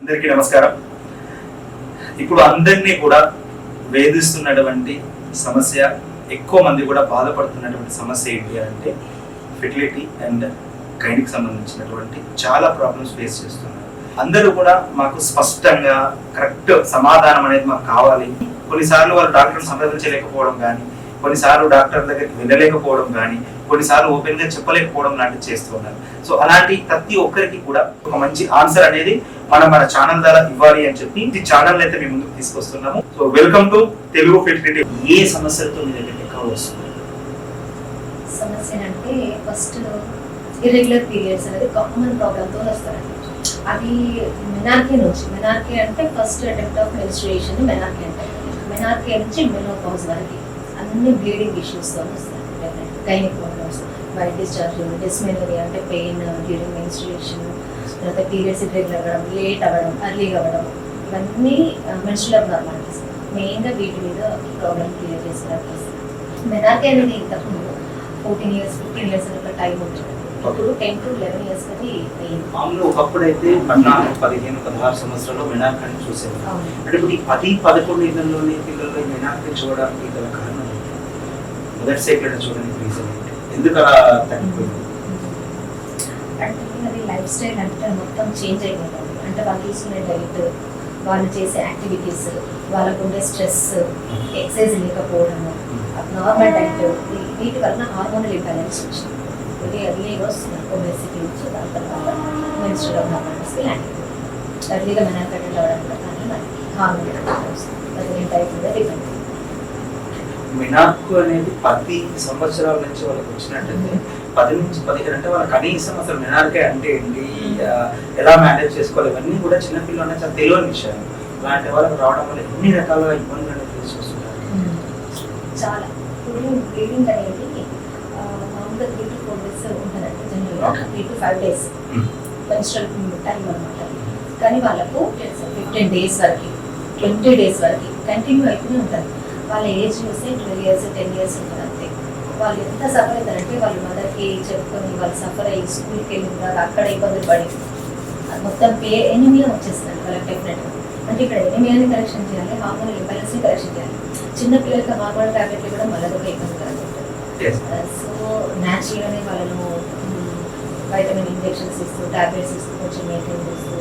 అందరికీ నమస్కారం. ఇప్పుడు అందరినీ కూడా వేధిస్తున్నటువంటి సమస్య, ఎక్కువ మంది కూడా బాధపడుతున్నటువంటి సమస్య ఏంటి అంటే ఫెర్టిలిటీ అండ్ గైనిక్ సంబంధించినటువంటి చాలా ప్రాబ్లమ్స్ ఫేస్ చేస్తున్నారు. అందరూ కూడా మాకు స్పష్టంగా కరెక్ట్ సమాధానం అనేది మాకు కావాలి. కొన్నిసార్లు వాళ్ళు డాక్టర్ని సంప్రదించలేకపోవడం కానీ, కొన్నిసార్లు డాక్టర్ దగ్గరికి వెళ్ళలేకపోవడం కానీ, కొన్నిసార్లు ఓపెన్ గా చెప్పలేకపోవడం లాంటివి చేస్తున్నారు. సో అలాంటి ప్రతి ఒక్కరికి కూడా ఒక మంచి ఆన్సర్ అనేది మన ఛానల్ ద్వారా ఇవ్వాలి అని చెప్పి ఈ ఛానల్ అయితే మేము ముందుకు తీసుకొస్తున్నాము. So welcome to Telugu fertility. ఏ సమస్యలతో మీ దగ్గర ఎక్కువ వస్తుంది? సమస్య అంటే ఫస్ట్ ఇర్రెగ్యులర్ పీరియడ్స్ అనేది కామన్ ప్రాబ్లంతో వస్తారండి. అది మెనార్కే నుంచి, మెనార్కే అంటే first attempt of menstruation menarche అంటే, మెనార్కే నుంచి మెనోపాజ్ వరకు అన్ని బ్లీడింగ్ ఇష్యూస్తో వస్తాయి. గైనిక్ ప్రాబ్లమ్స్, వైట్ డిశ్చార్జ్, డిస్మెనోరియా అంటే పెయిన్ డ్యూరింగ్ మెన్స్ట్రుయేషన్, తర్వాత పీరియడ్స్ ఇర్రెగ్యులర్ అవ్వడం, లేట్ అవ్వడం, అర్లీగా అవ్వడం, ఇవన్నీ మెన్స్ట్రువల్ అబ్నార్మాలిటీస్. మెయిన్గా వీటి మీద ప్రాబ్లమ్ క్లియర్ చేసేటప్పుడు మెనార్కే అనేది ఇంతకుముందు 14 years 15 years అనే టైం వచ్చింది. ఇప్పుడు 10 to 11 years అది మామూలు ఒకప్పుడైతే 14, 15, 16 సంవత్సరాల్లో మెనార్కాన్ని చూసేది. అంటే ఇప్పుడు ఈ 10, 11 ఏళ్ళలోనే పిల్లల్లో ఈ మెనార్కాన్ని చూడడానికి గల కారణం ఏంటి? మొదటి సైకిల్ చూడడానికి రీజన్ ఏంటి? ఎందుకు అలా తగ్గిపోయింది? అంటే అది లైఫ్ స్టైల్ అంటే మొత్తం చేంజ్ అయిపోతుంది. అంటే వాళ్ళు తీసుకునే డైట్, వాళ్ళు చేసే యాక్టివిటీస్, వాళ్ళకు ఉండే స్ట్రెస్, ఎక్సర్సైజ్ లేకపోవడము, నార్మల్ డైట్, వీటి వలన హార్మోనల్ ఇంబ్యాలెన్స్ వచ్చింది. ఇది ఎర్లీగా వస్తున్నారు. ఒబెసిటీ వచ్చి దాని తర్వాత మెన్స్ట్రువల్ అబ్నార్మాలిటీస్కి ల్యాండ్ అయిపోతుంది. ఎర్లీగా మెనార్కటెడ్ అవ్వడం కూడా కానీ మనకి హార్మోనల్ వస్తుంది. అది టైప్ మీద డిపెండ్. మెనార్కు అనేది 10 సంవత్సరాల నుంచి వాళ్ళకి వచ్చినట్టయితే 10 నుంచి 15 అంటే వాళ్ళ కనీసం అసలు మెనార్కే అంటే ఏంటి, ఎలా మేనేజ్ చేసుకోవాలి, ఇవన్నీ కూడా చిన్నపిల్లలు చాలా తెలియని విషయం. అలాంటి వాళ్ళకి రావడం వల్ల ఎన్ని రకాల ఇబ్బందులు అనేది ఫేస్ చేస్తున్నారు. చాలా ఇప్పుడు బ్లీడింగ్ అనేది మామూలుగా 3 to 4 days ఉంటుందండి. జనరల్గా 3 to 5 days మెన్స్ట్రువల్ టైం అనమాట. కానీ వాళ్ళకు 15 days వరకు, 20 days వరకు కంటిన్యూ అయితేనే ఉంటుంది. వాళ్ళ ఏజ్ చూస్తే 12 years 10 years ఉంటుంది అంతే. వాళ్ళు ఎంత సఫర్ అవుతారంటే వాళ్ళ మదర్కి చెప్పుకొని వాళ్ళు సఫర్ అయ్యి స్కూల్కి వెళ్ళిన అక్కడ ఇబ్బందులు పడి మొత్తం ఎనిమియా వచ్చేస్తుంది వాళ్ళకి డెఫినెట్గా. అంటే ఇక్కడ ఎనిమియాని కరెక్షన్ చేయాలి, హార్మోనల్ ఇంబ్యాలెన్స్ని కరెక్షన్ చేయాలి. చిన్నపిల్లలకి హార్మోనల్ టాబ్లెట్లు కూడా మళ్ళీ ఒక ఇబ్బంది కలుగుతుంది. సో న్యాచురల్గానే వాళ్ళను వైటమిన్ ఇంజెక్షన్స్ ఇస్తూ, టాబ్లెట్స్ ఇస్తూ, కొంచెం మెయింటైన్ చేస్తూ,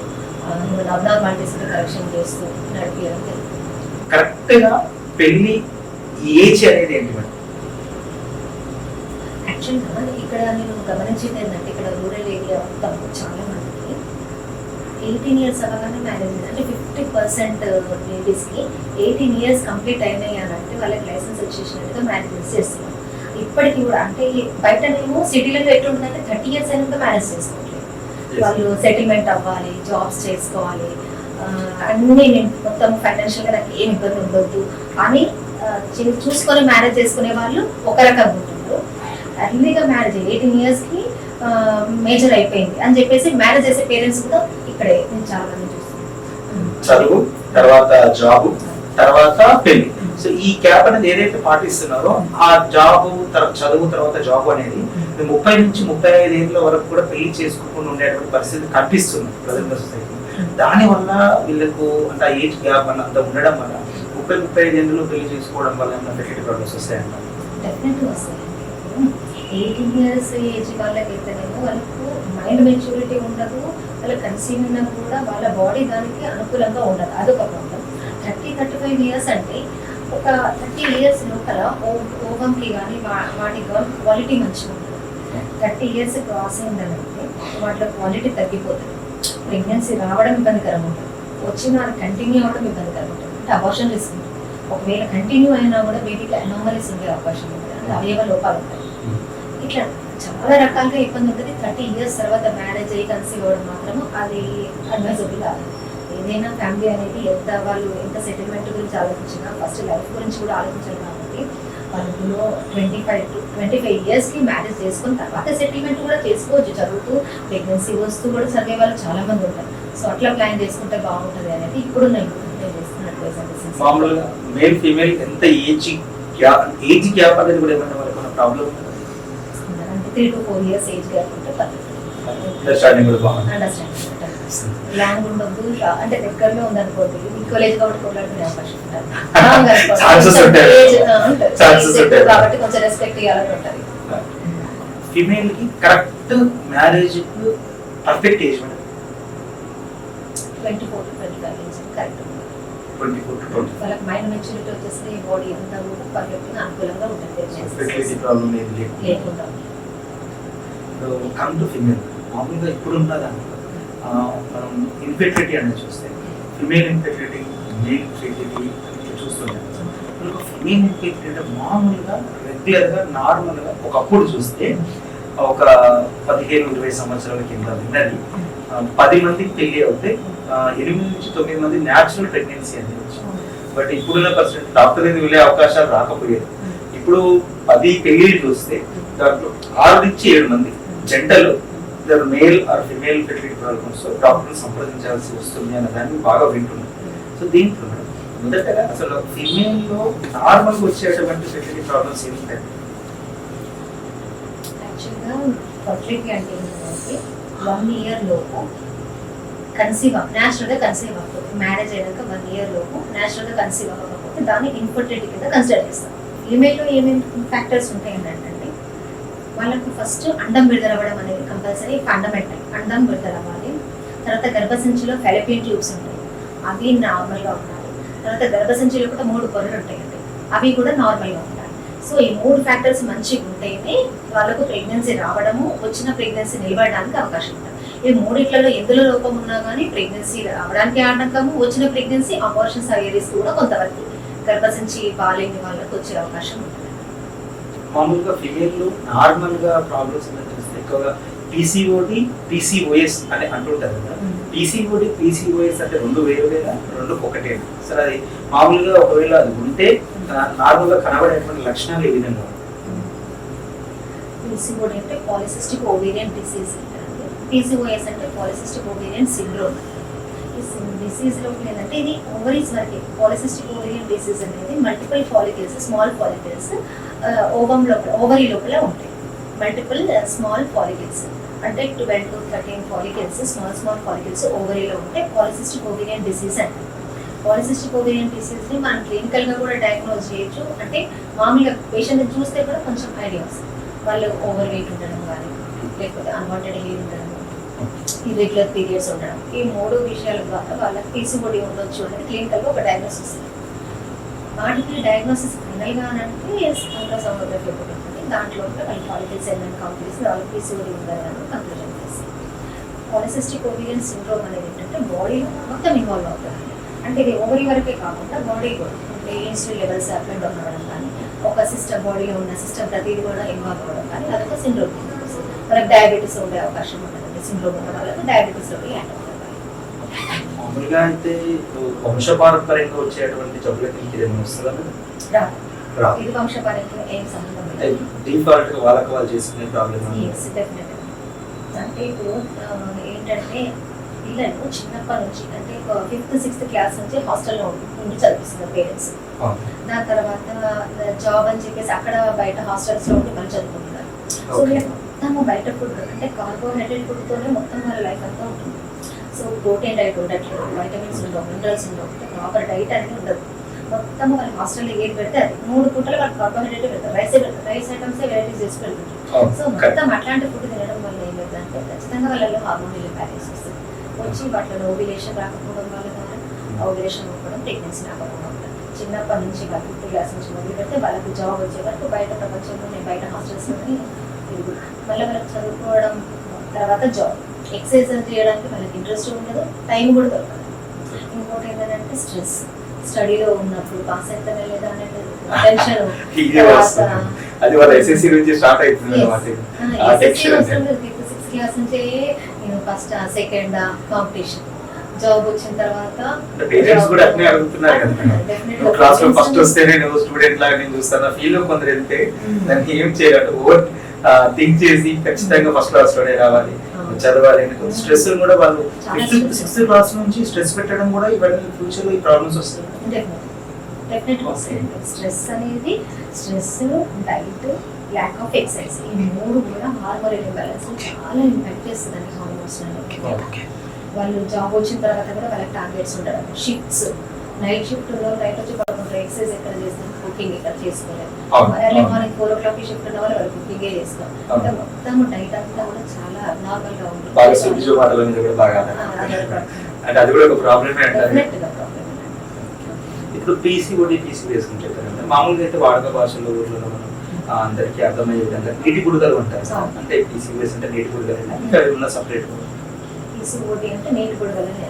అబ్నార్మాలిటీస్ కరెక్షన్ చేస్తూ నడిపించడం జరుగుతుంది. కరెక్ట్గా పెళ్లి ఏజ్ అనేది ఏంటి మేడం? యాక్చువల్గా ఇక్కడ నేను గమనించింది ఏంటంటే ఇక్కడ రూరల్ ఏరియా మొత్తం చాలా మందికి 18 years అవ్వగానే మ్యారేజ్, అంటే 50% లేడీస్కి 18 years కంప్లీట్ అయినాయి అని అంటే వాళ్ళకి లైసెన్స్ వచ్చేసినట్టుగా మ్యారేజెస్ చేస్తున్నారు. ఇప్పటికీ కూడా అంటే బయటనేమో సిటీలలో ఎట్లుంటుందంటే 30 years అయినా కూడా మ్యారేజ్ చేసుకోవట్లేదు. వాళ్ళు సెటిల్మెంట్ అవ్వాలి, జాబ్స్ చేసుకోవాలి, అన్నీ నేను మొత్తం ఫైనాన్షియల్గా నాకు ఏం ఇబ్బంది ఉండొద్దు అని చూసుకొని మ్యారేజ్ చేసుకునే వాళ్ళు ఒక రకంగా ఉంటున్నారు. అర్లీగా మ్యారేజ్ 18 yearsకి మేజర్ అయిపోయింది అని చెప్పేసి మ్యారేజ్ చేసే పేరెంట్స్ కూడా ఇక్కడే నేను చాలా మంది చూస్తున్నాను. చదువు తర్వాత జాబు తర్వాత పెళ్లి. సో ఈ క్యాప్ అనేది ఏదైతే పాటిస్తున్నారో ఆ జాబు చదువు తర్వాత జాబ్ అనేది 30 నుంచి 35 ఏళ్ళ వరకు కూడా పెళ్లి చేసుకోకుండా ఉండేటువంటి పరిస్థితి కనిపిస్తుంది ప్రజెంట్ సొసైటీ. దాని వల్ల వీళ్ళకు అంటే ఏజ్ గ్యాప్ అంత ఉండడం వల్ల 30-35 ఏళ్ళలో పెళ్లి చేసుకోవడం వల్ల ఏమైనా ఫెర్టిలిటీ ప్రాబ్లమ్స్ వస్తాయంటారు? డెఫినెట్గా వస్తాయండి. 18 years ఏజ్ వాళ్ళకి అయితేనేమో వాళ్ళకు మైండ్ మెచ్యూరిటీ ఉండదు, వాళ్ళకి కన్సీవ్ ఉన్నా కూడా వాళ్ళ బాడీ దానికి అనుకూలంగా ఉండదు. అదొక ప్రాబ్లం. 30-35 years అంటే ఒక 30 years లోపల ఓవంకి కానీ వాటి క్వాలిటీ మంచిగా ఉంటుంది. 30 years క్రాస్ అయిందనంటే వాటిలో క్వాలిటీ తగ్గిపోతుంది. ప్రెగ్నెన్సీ రావడం ఇబ్బందికరంగా ఉంటుంది, వచ్చిన కంటిన్యూ అవ్వడం ఇబ్బందికరంగా ఉంటుంది. అంటే అబార్షన్ రిస్క్ ఉంటుంది. ఒకవేళ కంటిన్యూ అయినా కూడా బేబీకి అనామలీస్ ఉండే అవకాశం ఉంటుంది, అంటే అవయవ లోపాలు ఉంటాయి. ఇట్లా చాలా రకాలుగా ఇబ్బంది ఉంటుంది. 30 years తర్వాత మ్యారేజ్ అయ్యి కన్సీవ్ అవ్వడం మాత్రము అది అడ్వైజబుల్ కాదు. ఏదైనా ఫ్యామిలీ అనేది వాళ్ళు ఎంత సెటిల్మెంట్ గురించి ఆలోచించినా ఫస్ట్ లైఫ్ గురించి కూడా ఆలోచించాలి. కాబట్టి వాళ్ళలో 25 to 25 yearsకి మ్యారేజ్ చేసుకుని తర్వాత సెటిల్మెంట్ కూడా చేసుకోవచ్చు. చదువుతూ ప్రెగ్నెన్సీ వస్తూ కూడా చదివే వాళ్ళు చాలా మంది ఉంటారు. సో అట్లా ప్లాన్ చేసుకుంటే బాగుంటుంది అనేది ఇప్పుడున్న చేస్తున్నట్టు. మామూలుగా మేల్ ఫీమేల్ ఎంత ఏజ్ గ్యాప్ అనేది కూడా ఏమైనా ప్రాబ్లం ఉంటుందా? 3 to 4 years ఏజ్ గ్యాప్ ఉంటే అండర్స్టాండింగ్ కూడా బాగుంది. లాంగ్ ఉండొద్దు, అంటే దగ్గరలో ఉందనుకోండి, ఈక్వలేజ్ కాబట్టి కొట్లాడుకునే అవకాశం ఉంటుంది. Chances ఉంటాయి. Chances ఉంటాయి. కాబట్టి కొంచెం రెస్పెక్ట్ ఇవ్వాలని ఉంటుంది. ఫిమేల్ కి correct marriage perfect age madam 24 to 25 years correct. 24 to 20. వాళ్ళకి మైండ్ మెచ్యూరిటీ వచ్చేసి బాడీ అంతా కూడా పర్ఫెక్ట్ గా అనుకూలంగా ఉంటుంది. ఫెర్టిలిటీ ప్రాబ్లం ఏది లేకుండా కమ్ టు ఫిమేల్ మామూలుగా ఇప్పుడు ఉన్నదా మనం ఇన్ఫెర్టిలిటీ అనేది చూస్తే ఫిమేల్ ఇన్ఫెర్టిలిటీ మేల్ ఫెర్టిలిటీ ఇట్లా చూస్తుంటాం. ఫిమేల్ ఇన్ఫెర్టిలిటీ అంటే మామూలుగా రెగ్యులర్గా నార్మల్గా ఒకప్పుడు చూస్తే ఒక 15-20 సంవత్సరాల కింద విన్నది 10 మందికి పెళ్లి అవుతే 8 నుంచి 9 మంది న్యాచురల్ ప్రెగ్నెన్సీ అనేది వచ్చింది. బట్ ఇప్పుడున్న పర్సెంట్ డాక్టర్ దగ్గర వెళ్ళే అవకాశాలు రాకపోయేది. ఇప్పుడు 10 పెళ్లిళ్ళు చూస్తే దాంట్లో 6 నుంచి 7 మంది జంటలు male or female fertility problems డాక్టర్ని సంప్రదించాల్సి వస్తుంది అనే దాన్ని బాగా వింటున్నాం. సో దీంట్లో మేడం మొదటగా అసలు ఫిమేల్ లో నార్మల్ గా వచ్చేటువంటి ఫెర్టిలిటీ ప్రాబ్లమ్స్ ఏమిటాయి? యాక్చువల్గా ఫర్టిలిటీ అంటే ఏంటంటే 1 year లోపు కన్సీవ్ న్యాచురల్గా కన్సీవ్ అవ్వకపోతే, మ్యారేజ్ అయినాక 1 year లోపు న్యాచురల్గా కన్సీవ్ అవ్వకపోతే దాన్ని ఇన్ఫర్టిలిటీ కింద కన్సిడర్ చేస్తాం. ఫీమేల్లో ఏమేమి ఫ్యాక్టర్స్ ఉంటాయి అంటే వాళ్ళకు ఫస్ట్ అండం విడుదలవ్వడం అనేది కంపల్సరీ ఫండమెంటల్. అండం విడుదలవ్వాలి. తర్వాత గర్భసంచిలో ఫెలోపియన్ ట్యూబ్స్ ఉంటాయి, అవి నార్మల్గా ఉండాలి. తర్వాత గర్భసంచిలో కూడా 3 పొరలు ఉంటాయండి, అవి కూడా నార్మల్గా ఉండాలి. సో ఈ 3 ఫ్యాక్టర్స్ మంచిగా ఉంటేనే వాళ్ళకు ప్రెగ్నెన్సీ రావడము, వచ్చిన ప్రెగ్నెన్సీ నిలబడడానికి అవకాశం ఉంటుంది. ఈ 3 ఎందులో లోపం ఉన్నా కానీ ప్రెగ్నెన్సీ రావడానికి ఆటంకము, వచ్చిన ప్రెగ్నెన్సీ అబార్షన్స్ అయ్యే రిస్క్ కూడా కొంతవరకు గర్భసంచి బాలేని వాళ్ళకు వచ్చే అవకాశం ఉంటుంది. మామూలుగా ఫిమేల్ లో నార్మల్ గా ప్రాబ్లమ్స్ చూస్తే ఎక్కువగా పీసీఓడి పీసీఓఎస్ అని అంటుంటారు కదా. పీసీఓడి పీసీఓఎస్ అంటే 2 వేరు వేరా, 2 ఒకటే? సరే, అది మామూలుగా ఒకవేళ అది ఉంటే నార్మల్ గా కనబడేటువంటి లక్షణాలు ఏ విధంగా? పీసీఓడి అంటే పాలిసిస్టిక్ ఓవేరియన్ డిసీజ్ అంటారు. పీసీఓఎస్ అంటే పాలిసిస్టిక్ ఓవేరియన్ సిండ్రోమ్. ఈ డిసీజ్ లో ఏంటంటే ఇది ఓవరీస్ వరకే. పాలిసిస్టిక్ ఓవేరియన్ డిసీజ్ అనేది multiple follicles, small follicles ovum లోపల, ఓవరీ లోపల ఉంటాయి. మల్టిపుల్ స్మాల్ ఫాలికల్స్ అంటే 12 to 13 ఫాలికల్స్, స్మాల్ ఫాలికల్స్ ఓవరీలో ఉంటే పాలిసిస్టిక్ ఓవేరియన్ డిసీజ్ అంటారు. పాలిసిస్టిక్ ఓవేరియన్ డిసీజ్ ని మనం క్లినికల్ గా కూడా డయాగ్నోజ్ చేయొచ్చు. అంటే మామూలుగా పేషెంట్ చూస్తే కూడా కొంచెం ఐడియా వస్తుంది. వాళ్ళు ఓవర్ వెయిట్ ఉండడం కానీ, లేకపోతే అన్వాంటెడ్ హెయిర్ ఉండడం, ఇర్రెగ్యులర్ పీరియడ్స్ ఉండడం, ఈ 3 విషయాల ద్వారా వాళ్ళకి పీసీఓడి ఉండొచ్చు అనేది క్లినికల్ గా ఒక డయాగ్నోసిస్. వాటికి డయాగ్నోసిస్ ఫైనల్ గా అంటే అల్ట్రాసోనోగ్రఫీ ఒకటి ఉంటుంది. దాంట్లో వాళ్ళ ఫాలికల్స్ ఏమైనా కౌంట్ చేసి వాళ్ళకి పీసీఓడి ఉందని కన్క్లూజన్ చేసి. పాలిసిస్టిక్ ఓవేరియన్ సిండ్రోమ్ అనేది ఏంటంటే బాడీలో మొత్తం ఇన్వాల్వ్ అవుతుంది. అంటే ఇది ఓవరీ వరకే కాకుండా బాడీ కూడా ఇన్సులిన్ లెవెల్స్ అప్లై అవ్వడం కానీ, ఒక సిస్టమ్ బాడీలో ఉన్న సిస్టమ్ ప్రతిదీ కూడా ఇన్వాల్వ్ అవ్వడం కానీ అదొక సిండ్రోమ్. వాళ్ళకి డయాబెటీస్ ఉండే అవకాశం ఉంటుంది. సిండ్రోమ్ ఉన్న వాళ్ళకి డయాబెటీస్ మామూలుగా అయితే వంశపారంపర్యంగా వచ్చేటువంటి జబ్బులకి ఏదైనా వస్తుందా? ఇది వంశపారంపర్యం ఏం సంబంధం లేదు. డిఫాల్ట్ గా వాళ్ళకి వాళ్ళు చేసుకునే ప్రాబ్లమ్ అంటే ఇప్పుడు ఏంటంటే పిల్లలు చిన్నప్పటి నుంచి అంటే 5th 6th క్లాస్ నుంచి హాస్టల్లో ఉండి చదివిస్తున్నారు పేరెంట్స్. దాని తర్వాత జాబ్ అని చెప్పేసి అక్కడ బయట హాస్టల్స్ లో ఉండి మళ్ళీ చదువుకుంటున్నారు. సో మొత్తము బయట ఫుడ్ అంటే కార్బోహైడ్రేట్ ఫుడ్ తోనే మొత్తం వాళ్ళ లైఫ్ అంతా ఉంటుంది. సో ప్రోటీన్ డైట్ ఉండట్లేదు, వైటమిన్స్ ఉండవు, మినరల్స్ ఉండవు, ప్రాపర్ డైట్ అనేది ఉండదు. మొత్తం వాళ్ళ హాస్టల్లో ఏది పెడితే అది 3 పూటలు వాళ్ళు కార్బోహైడ్రేట్ పెడతారు, రైస్ ఐటమ్స్ వెరైటీస్ చేసి పెడుతుంటారు. సో మొత్తం అట్లాంటి ఫుడ్ తినడం వల్ల ఏమవుతుందంటే ఖచ్చితంగా వాళ్ళలో హార్మోనల్ ఇంబ్యాలెన్స్ వస్తుంది. వచ్చి వాటిలో ఓవ్యులేషన్ రాకపోవడం వల్ల ద్వారా ఓవ్యులేషన్ అవ్వడం, ప్రెగ్నెన్సీ రాకపోవడం. చిన్నప్పటి నుంచి 5th క్లాస్ నుంచి మొదలు పెడితే వాళ్ళకి జాబ్ వచ్చే వరకు బయట ప్రపంచంలోనే బయట హాస్టల్స్లోనే తిరుగుతుంది. మళ్ళీ వాళ్ళకి చదువుకోవడం తర్వాత జాబ్, ఎక్సర్సైజ్ చేయడానికి వాళ్ళకి ఇంట్రెస్ట్ ఉండదు, టైం కూడా దొరకదు. ఇంకోటి ఏంటంటే స్ట్రెస్, స్టడీలో ఉన్నప్పుడు పాస్ అవుతానే లేదా అనేది టెన్షన్. అది వాళ్ళ ఎస్ఎస్సి నుంచి స్టార్ట్ అవుతుంది అన్నమాట. 6th క్లాస్ నుంచే నేను ఫస్ట్ సెకండ్ కాంపిటీషన్, జాబ్ వచ్చిన తర్వాత పేరెంట్స్ కూడా అట్నే అడుగుతున్నారు కదా, క్లాస్ లో ఫస్ట్ వస్తే నేను స్టూడెంట్ లాగా నేను చూస్తాను. ఫీల్ లో కొందరు వెళ్తే దానికి ఏం చేయాలి, ఓవర్ థింక్ చేసి ఖచ్చితంగా ఫస్ట్ క్లాస్ లోనే రావాలి, చదవాలి. స్ట్రెస్ కూడా వాళ్ళు 5th 6th క్లాస్ నుంచి స్ట్రెస్ పెట్టడం కూడా ఇవన్నీ ఫ్యూచర్ లో ఈ ప్రాబ్లమ్స్ వస్తాయి. స్ట్రెస్ అనేది stress, diet, lack of exercise, ఈ 3 కూడా హార్మోనల్ ఇంబ్యాలెన్స్ చాలా ఇంపాక్ట్ చేస్తుంది హార్మోన్స్. వాళ్ళు జాబ్ వచ్చిన తర్వాత కూడా వాళ్ళకి టార్గెట్స్ ఉండడం, షిఫ్ట్స్, నైట్ షిఫ్ట్ నైట్ వచ్చి పడుకుంటారు, ఎక్సర్సైజ్ ఎక్కడ చేస్తాం, కుకింగ్ ఇక్కడ చేసుకోలేదు, ఎర్లీ మార్నింగ్ 4 o'clock షిఫ్ట్ ఉన్న వాళ్ళు కుకింగే చేస్తాం. అంటే మొత్తం డైట్ అంతా కూడా చాలా అబ్నార్మల్ గా ఉంటుంది. అంటే అది కూడా ఒక ప్రాబ్లమే అంటారు. డెఫినెట్గా ప్రాబ్లం. ఇప్పుడు పీసీఓడి పీసీఓఎస్ అంటే మామూలుగా అయితే వాడుక భాషలో ఊర్లో మనం అందరికీ అర్థమయ్యే విధంగా నీటి గుడగలు ఉంటారు. అంటే పీసీఓఎస్ అంటే నీటి గుడగలు ఇంకా ఉన్న సపరేట్ పీసీఓడి అంటే నీటి గుడగలని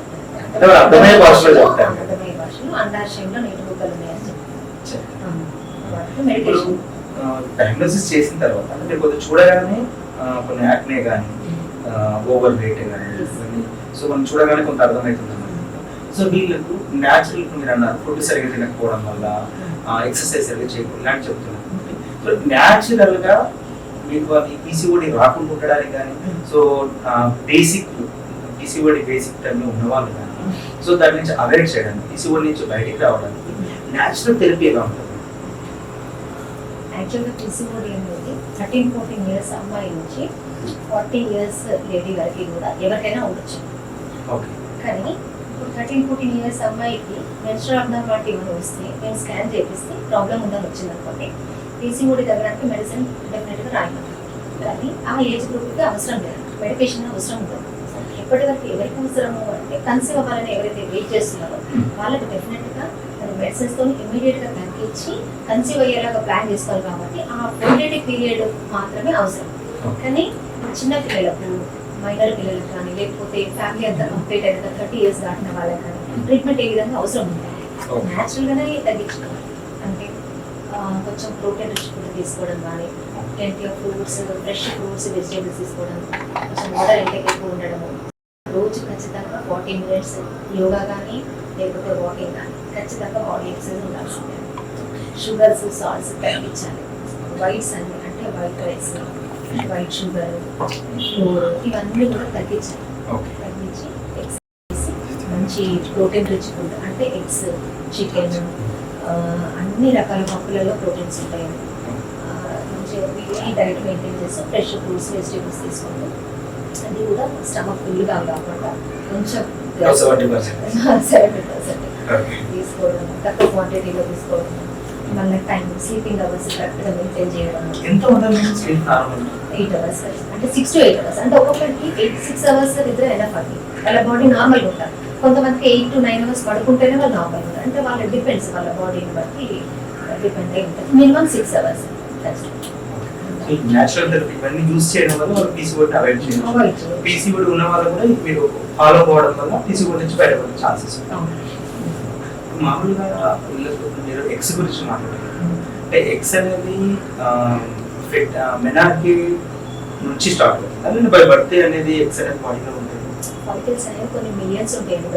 అంటే అర్థమయ్యే భాషలో చెప్తారు. అర్థమయ్యే భాషలో అండాశయంలో నీటి గుడగలు ఉన్నాయని చెప్తారు. ఇప్పుడు మెడికేషన్ డయాగ్నోసిస్ చేసిన తర్వాత అంటే మీరు కొద్దిగా చూడగానే కొన్ని యాక్నే కానీ ఓవర్ వెయిట్ కానీ సో మనం చూడగానే కొంత అర్థమవుతుంది అన్నమాట. సో వీళ్ళకు న్యాచురల్ మీరు అన్నారు ఫుడ్ సరిగ్గా తినకపోవడం వల్ల ఎక్సర్సైజ్ సరిగ్గా చేయకపోవడం ఇలాంటి చెప్తున్నారు. సో న్యాచురల్ గా మీకు అది పీసీఓడి రాకుండా ఉండడానికి కానీ సో బేసిక్ పీసీఓడి బేసిక్ టైంలో ఉన్నవాళ్ళు కానీ సో దాని నుంచి అవాయిడ్ చేయడానికి పీసీఓడి నుంచి బయటికి రావడానికి న్యాచురల్ థెరపీ ఎలా ఉంటుంది? యాక్చువల్గా పీసీఓడి అనేది 13-14 years అమ్మాయి నుంచి 40 years లేడీ వరకు కూడా ఎవరికైనా ఉండొచ్చు. ఓకే. కానీ ఇప్పుడు 13-14 years అమ్మాయికి మెన్స్ట్రల్ అబ్నార్మాలిటీ ఏమైనా వస్తే మేము స్కాన్ చేపిస్తే ప్రాబ్లం ఉందని వచ్చింది అనుకోండి, పీసీఓడి తగ్గడానికి మెడిసిన్ డెఫినెట్గా రాయమంటారు. కానీ ఆ ఏజ్ గ్రూప్కి అవసరం లేదు, మెడికేషన్ అవసరం ఉండదు. ఎప్పటి వరకు ఎవరికి అవసరము అంటే కన్సీవ్ అవ్వాలని ఎవరైతే వెయిట్ చేస్తున్నారో వాళ్ళకి డెఫినెట్గా మెడిసిన్స్తో ఇమీడియట్గా తగ్గించి కన్సీవ్ అయ్యేలాగా ప్లాన్ చేసుకోవాలి. కాబట్టి ఆ ఫెర్టిలిటీ పీరియడ్ మాత్రమే అవసరం. కానీ చిన్న పిల్లలకు, మైనర్ పిల్లలకు కానీ లేకపోతే ఫ్యామిలీ అంతా కంప్లీట్ అయిన 30 years దాటిన వాళ్ళకి కానీ ట్రీట్మెంట్ ఏ విధంగా అవసరం ఉంటుంది. న్యాచురల్గానే తగ్గించుకోవాలి. అంటే కొంచెం ప్రోటీన్ రిచ్ ఫుడ్ తీసుకోవడం కానీ, plenty of fruits, fresh fruits, vegetables తీసుకోవడం, కొంచెం వాటర్ ఇంటేక్ ఎక్కువ ఉండడము, రోజు ఖచ్చితంగా 40 minutes యోగా కానీ లేకపోతే వాకింగ్ కానీ ఖచ్చితంగా బాడీ ఎక్సర్సైజ్ ఉండాల్సిందే. షుగర్స్, సాల్ట్స్ తగ్గించాలి. వైట్స్ అన్ని అంటే white rice, white sugar, floor ఇవన్నీ కూడా తగ్గించాలి. తగ్గించి ఎక్సర్సైజ్ మంచి ప్రోటీన్ రిచ్ ఫుడ్ అంటే ఎగ్స్, చికెన్, అన్ని రకాల పప్పులలో ప్రోటీన్స్ ఉంటాయి. మంచిగా ఈ డైట్ మెయింటైన్ చేస్తూ ఫ్రెష్ ఫ్రూట్స్, వెజిటేబుల్స్ తీసుకుంటూ అది కూడా స్టమక్ ఫుల్గా కాకుండా కొంచెం 70% తీసుకోవడం, తక్కువ క్వాంటిటీలో తీసుకోవడం, మళ్ళీ టైం స్లీపింగ్ అవర్స్ కరెక్ట్గా మెయింటైన్ చేయడం. 8 hours అంటే 6 to 8 hours అంటే ఒక్కొక్కరికి 6 hours నిద్ర ఎనఫ్ అది. వాళ్ళ బాడీ నార్మల్గా ఉంటారు. కొంతమందికి 8 to 9 hours పడుకుంటేనే వాళ్ళు నార్మల్ ఉంటారు. అంటే వాళ్ళ డిపెండ్స్, వాళ్ళ బాడీని బట్టి డిపెండ్ అయి ఉంటుంది. Minimum 6 hours. న్యాచురల్ థెరపీ ఇవన్నీ యూజ్ చేయడం వల్ల వాళ్ళు పీసీఓడి అవాయిడ్ చేయవచ్చు. పీసీఓడి ఉన్న వాళ్ళు కూడా మీరు ఫాలో అవ్వడం వల్ల పీసీఓడి నుంచి బయటపడే ఛాన్సెస్ ఉంటాయి. మామూలుగా మీరు ఎక్స్ గురించి మాట్లాడారు. అంటే ఎక్స్ అనేది మెనార్కి నుంచి స్టార్ట్ అవుతుంది. అలానే బై బర్త్ అనేది ఎక్స్ అనేది బాడీలో ఉంటుంది. ఫాలికల్స్ అనేవి కొన్ని మిలియన్స్ ఉంటాయండి